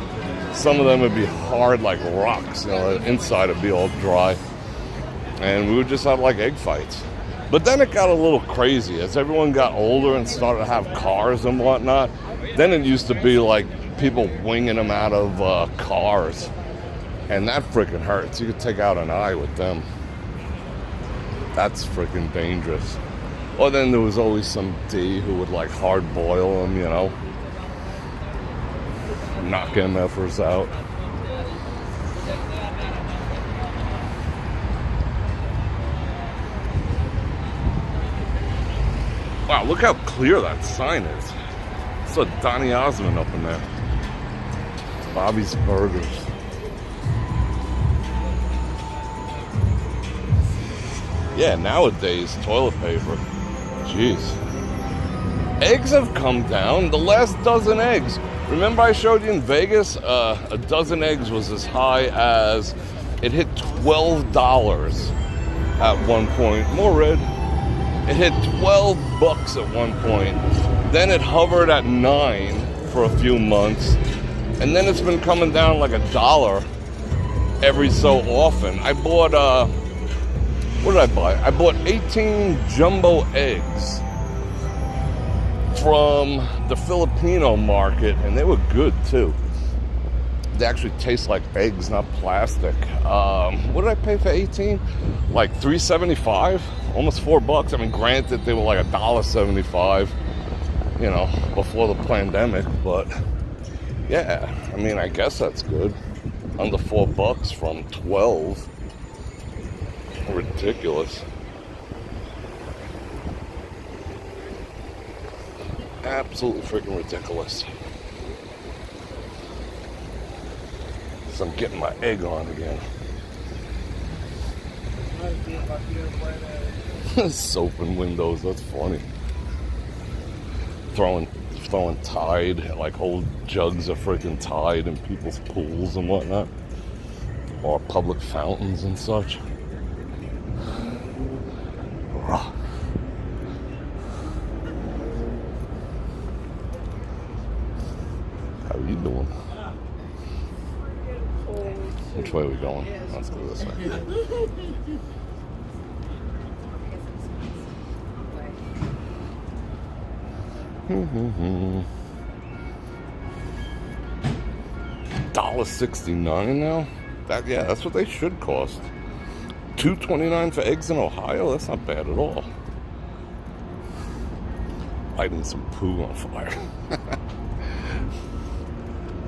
Some of them would be hard like rocks, you know, the inside would be all dry. And we would just have like egg fights. But then it got a little crazy as everyone got older and started to have cars and whatnot. Then it used to be like people winging them out of cars. And that freaking hurts. You could take out an eye with them. That's freaking dangerous. Or then there was always some D who would like hard boil them, you know. Knock MFers out. Wow, look how clear that sign is. It's a Donny Osmond up in there. Bobby's Burgers. Yeah, nowadays, toilet paper. Jeez. Eggs have come down. The last dozen eggs. Remember I showed you in Vegas? A dozen eggs was as high as... It hit $12 at one point. More red. It hit $12 at one point. Then it hovered at $9 for a few months. And then it's been coming down like $1 every so often. I bought, what did I buy? I bought 18 jumbo eggs from the Filipino market, and they were good too. They actually taste like eggs, not plastic. What did I pay for 18? Like $3.75, almost $4. I mean, granted, they were like $1.75, you know, before the pandemic. But yeah, I mean, I guess that's good. Under $4 from 12. Ridiculous. Absolutely freaking ridiculous. So I'm getting my egg on again. Soap in windows, that's funny. Throwing Tide, like old jugs of freaking Tide in people's pools and whatnot. Or public fountains and such. How are you doing? Which way are we going? Let's go this way. $1.69 now? That's what they should cost. $2.29 for eggs in Ohio? That's not bad at all. Lighting some poo on fire.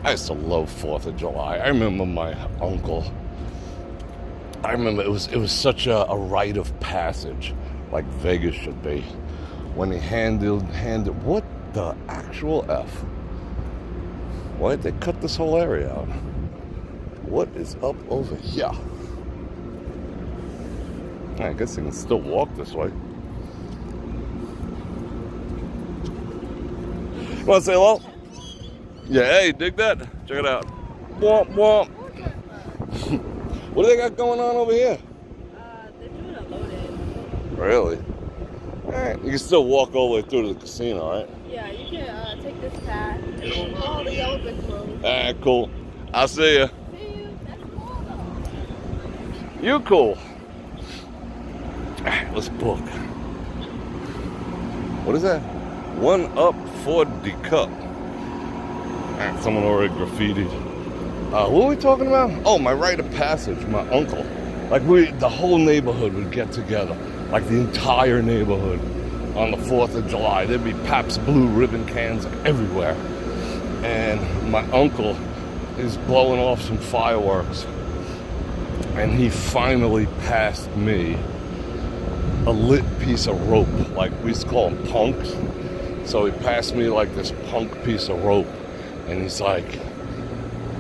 I used to love 4th of July. I remember my uncle. I remember it was such a rite of passage, like Vegas should be, when he handed what the actual F? Why did they cut this whole area out? What is up over here? I guess you can still walk this way. You want to say hello? Yeah, hey, dig that? Check it out. Womp womp. What do they got going on over here? They're doing a load-in. Really? Alright, you can still walk all the way through to the casino, right? Yeah, you can take this path. All the yellow brick roads. Alright, cool. I'll see ya. See you. That's cool though. You cool. Alright, let's book. What is that? 1 up for the cup. Alright, someone already graffitied. What are we talking about? Oh, my rite of passage, my uncle. Like the whole neighborhood would get together. Like the entire neighborhood on the 4th of July. There'd be Pabst Blue Ribbon cans everywhere. And my uncle is blowing off some fireworks. And he finally passed me a lit piece of rope. Like we used to call them punks. So he passed me like this punk piece of rope. And he's like,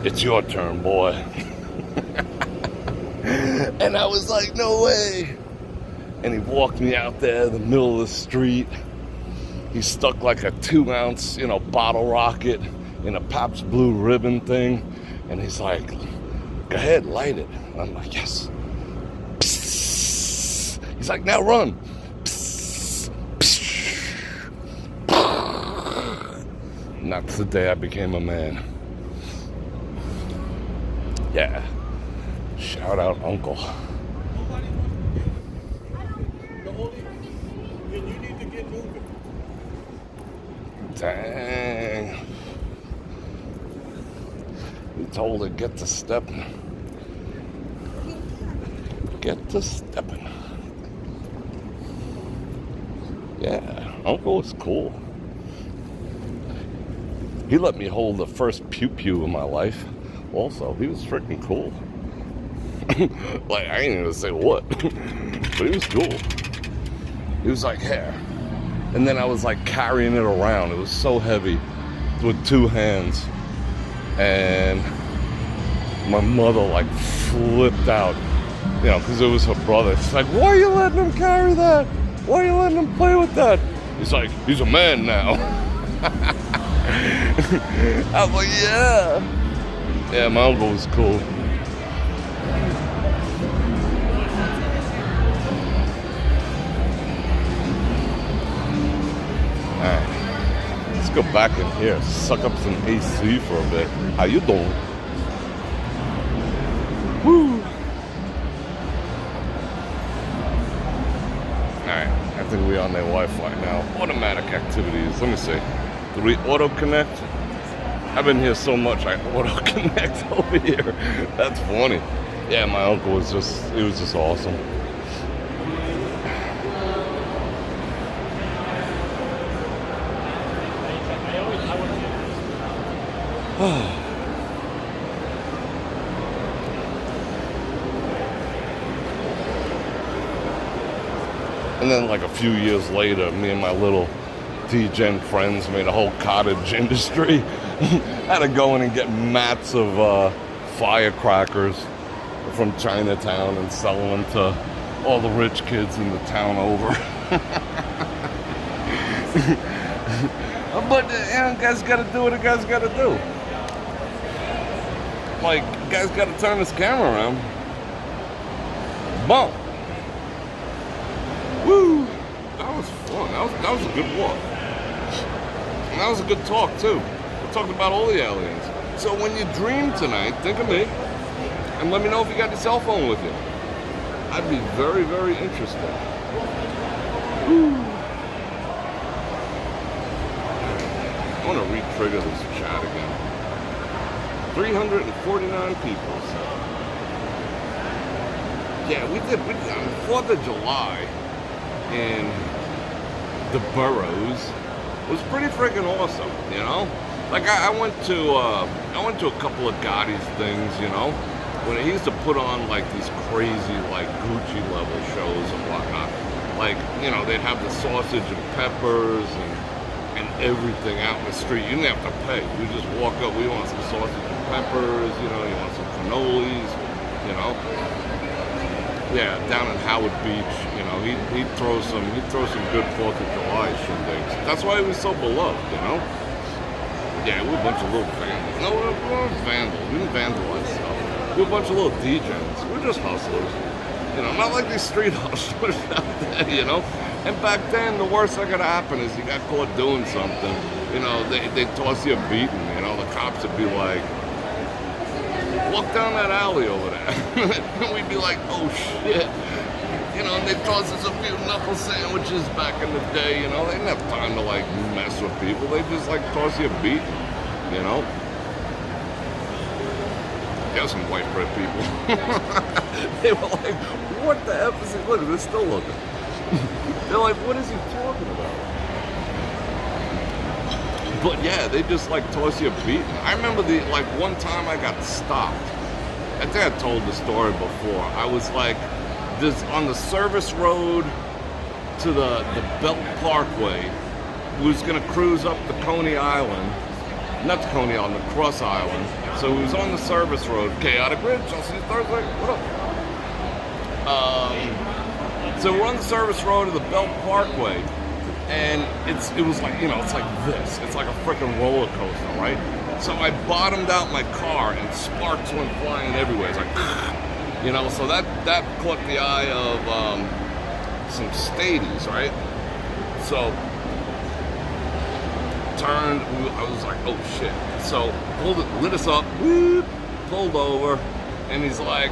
"It's your turn, boy." And I was like, "No way." And he walked me out there in the middle of the street. He stuck like a 2-ounce, bottle rocket in a Pabst Blue Ribbon thing. And he's like, "Go ahead, light it." And I'm like, "Yes." Psst. He's like, "Now run." Psst. Psst. And that's the day I became a man. Yeah. Shout out, Uncle. Dang. We told her, get to stepping. Get to stepping. Yeah, Uncle was cool. He let me hold the first pew-pew in my life. Also, he was freaking cool. Like, I ain't even say what. But he was cool. He was like, here. And then I was like carrying it around. It was so heavy with 2 hands. And my mother like flipped out, you know, because it was her brother. She's like, why are you letting him carry that? Why are you letting him play with that? He's like, he's a man now. I'm like, yeah. Yeah, my uncle was cool. Alright, let's go back in here, suck up some AC for a bit. How you doing? Woo! Alright, I think we're on their Wi-Fi now. Automatic activities, let me see. Do we auto-connect? I've been here so much, I auto-connect over here. That's funny. Yeah, my uncle was just, he was just awesome. And then like a few years later, me and my little D-Gen friends made a whole cottage industry. Had to go in and get mats of firecrackers from Chinatown and sell them to all the rich kids in the town over. But you know, guys gotta do what a guy's gotta do. Like, guys gotta turn this camera around. Bump. Woo! That was fun. That was a good walk. And that was a good talk, too. We talked about all the aliens. So when you dream tonight, think of me. And let me know if you got your cell phone with you. I'd be very, very interested. Woo! I want to re-trigger this chat again. 349 people. So. Yeah, we did on the 4th of July in the boroughs. It was pretty freaking awesome, you know? Like I went to a couple of Gotti's things, you know, when he used to put on like these crazy like Gucci level shows and whatnot. Like, you know, they'd have the sausage and peppers and everything out in the street. You didn't have to pay. You just walk up, we want some sausage and peppers, you know, you want some cannolis, you know. Yeah, down in Howard Beach, you know, he'd throw some good 4th of July shindigs. That's why he was so beloved, you know. Yeah, we were a bunch of little vandals. No, we weren't vandals. We didn't vandalize stuff. We were a bunch of little D-Gens. We were just hustlers. You know, not like these street hustlers out there, you know. And back then, the worst that could happen is you got caught doing something. You know, they'd toss you a beating. You know, the cops would be like, walk down that alley over there. And we'd be like, oh shit. You know, and they toss us a few knuckle sandwiches back in the day, you know. They didn't have time to like mess with people. They just like toss you a beating, you know. There's some white bread people. They were like, what the F is he? Look, they're still looking. They're like, what is he talking about? But yeah, they just like toss you a beating. I remember one time I got stopped. I think I told the story before. I was like, this on the service road to the Belt Parkway. We was gonna cruise up the Coney Island, not the Coney Island, the Cross Island. So we was on the service road. Chaotic Ridge, I'll see you Thursday. What up? So we're on the service road to the Belt Parkway. And it was like, you know, it's like this. It's like a freaking roller coaster, right? So I bottomed out my car and sparks went flying everywhere. It's like, you know, so that caught the eye of some stadies, right? So turned, I was like, oh shit. So lit us up, whoop, pulled over, and he's like,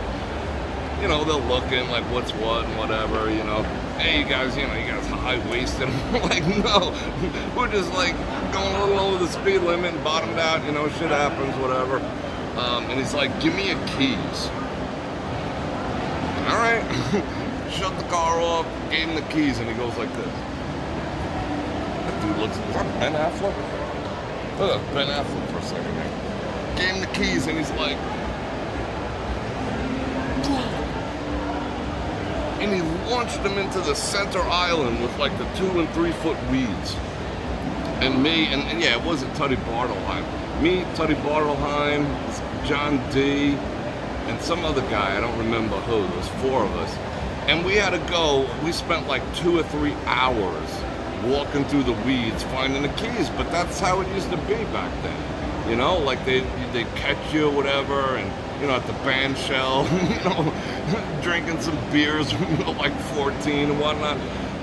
you know, they're looking like what's what and whatever, you know. Hey, you guys high-waisted. I'm like, no, we're just like going a little over the speed limit and bottomed out, you know, shit happens, whatever. And he's like, give me your keys. All right. Shut the car off, gave him the keys, and he goes like this. That dude looks, is that Ben Affleck? Look at Ben Affleck for a second there. Gave him the keys, and he's like, and he launched him into the center island with like the 2 and 3 foot weeds. And me, and yeah, it wasn't Tuddy Bartelheim. Me, Tuddy Bartelheim, John D., and some other guy, I don't remember who, there was 4 of us. And we had to go, we spent like 2 or 3 hours walking through the weeds, finding the keys, but that's how it used to be back then. You know, like they'd catch you or whatever, and, you know, at the band shell, you know, drinking some beers when you were like 14 and whatnot.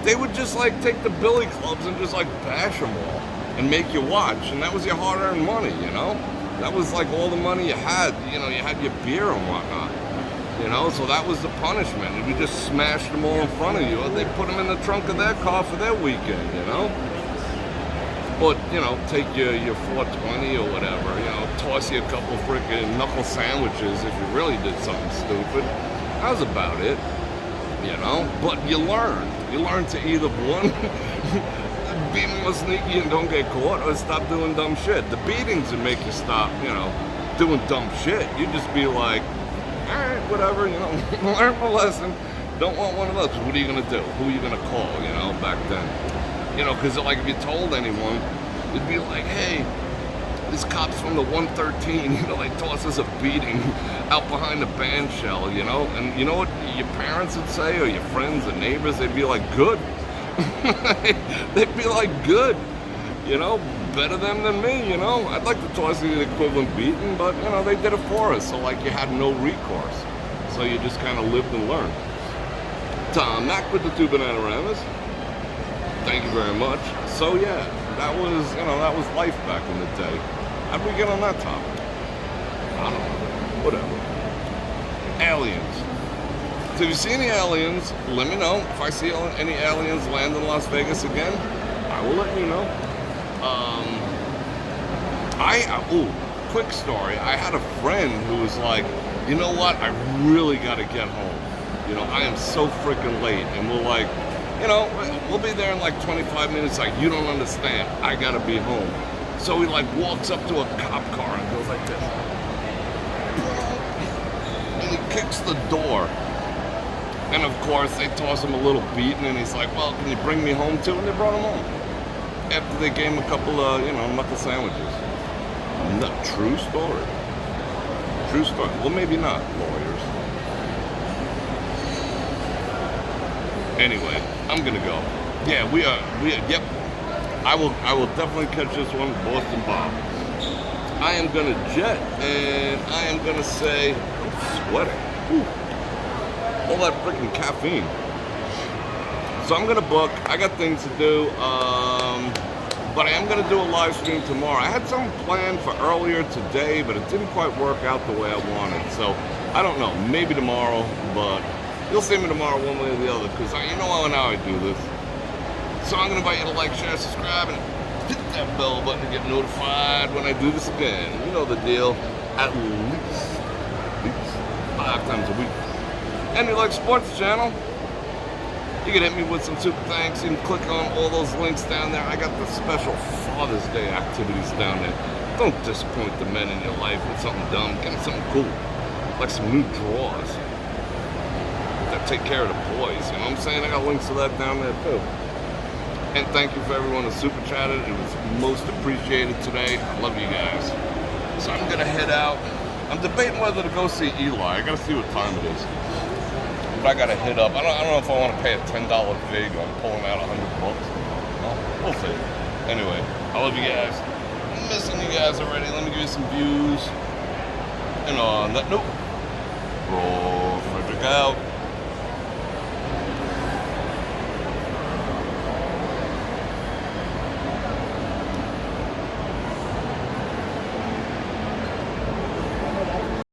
They would just like take the billy clubs and just like bash them all and make you watch, and that was your hard-earned money, you know? That was like all the money you had, you know, you had your beer and whatnot. You know, so that was the punishment. If you just smashed them all in front of you, they put them in the trunk of their car for their weekend, you know? Or, you know, take your 420 or whatever, you know, toss you a couple freaking knuckle sandwiches if you really did something stupid. That was about it, you know? But you learn. You learn to either, one, be more sneaky and don't get caught, or stop doing dumb shit. The beatings would make you stop, you know, doing dumb shit. You'd just be like, all right, whatever, you know, learn my lesson. Don't want one of those. What are you going to do? Who are you going to call, you know, back then? You know, because, like, if you told anyone, it'd be like, hey, this cop's from the 113, you know, they toss us a beating out behind the band shell, you know? And you know what your parents would say, or your friends and neighbors? They'd be like, good. They'd be like, good. You know, better them than me, you know? I'd like to toss you the equivalent beating, but, you know, they did it for us, so, like, you had no recourse. So you just kind of lived and learned. Tom Mac with the 2 Bananagramas. Thank you very much. So, yeah, that was, you know, that was life back in the day. How'd we get on that topic? I don't know. Whatever. Aliens. So if you see any aliens, let me know. If I see any aliens land in Las Vegas again, I will let you know. Quick story. I had a friend who was like, you know what? I really got to get home. You know, I am so freaking late. And we're like, you know, we'll be there in like 25 minutes. Like, you don't understand. I got to be home. So he like walks up to a cop car and goes like this. And he kicks the door. And of course, they toss him a little beating, and he's like, well, can you bring me home too? And they brought him home. After they gave him a couple of, you know, knuckle sandwiches. No, true story. True story. Well, maybe not, lawyers. Anyway, I'm gonna go. Yeah, we are, yep. I will definitely catch this one, Boston Bob. I am gonna jet, and I am gonna say, I'm sweating. Whew. All that freaking caffeine. So I'm gonna book. I got things to do, but I am gonna do a live stream tomorrow. I had something planned for earlier today, but it didn't quite work out the way I wanted. So I don't know. Maybe tomorrow, but you'll see me tomorrow one way or the other, because you know how I do this. So I'm gonna invite you to like, share, subscribe, and hit that bell button to get notified when I do this again. You know the deal. At least 5 times a week. And you like sports channel, you can hit me with some super thanks. You can click on all those links down there. I got the special Father's Day activities down there. Don't disappoint the men in your life with something dumb. Get them something cool, like some new drawers that take care of the boys. You know what I'm saying? I got links to that down there too. And thank you for everyone who super chatted. It was most appreciated today. I love you guys. So I'm gonna head out. I'm debating whether to go see Eli. I gotta see what time it is. But I gotta hit up. I don't know if I want to pay a $10 fee or I'm pulling out $100. Well, we'll see. Anyway, I love you guys. I'm missing you guys already. Let me give you some views. And on that note, Bror Fredrik out.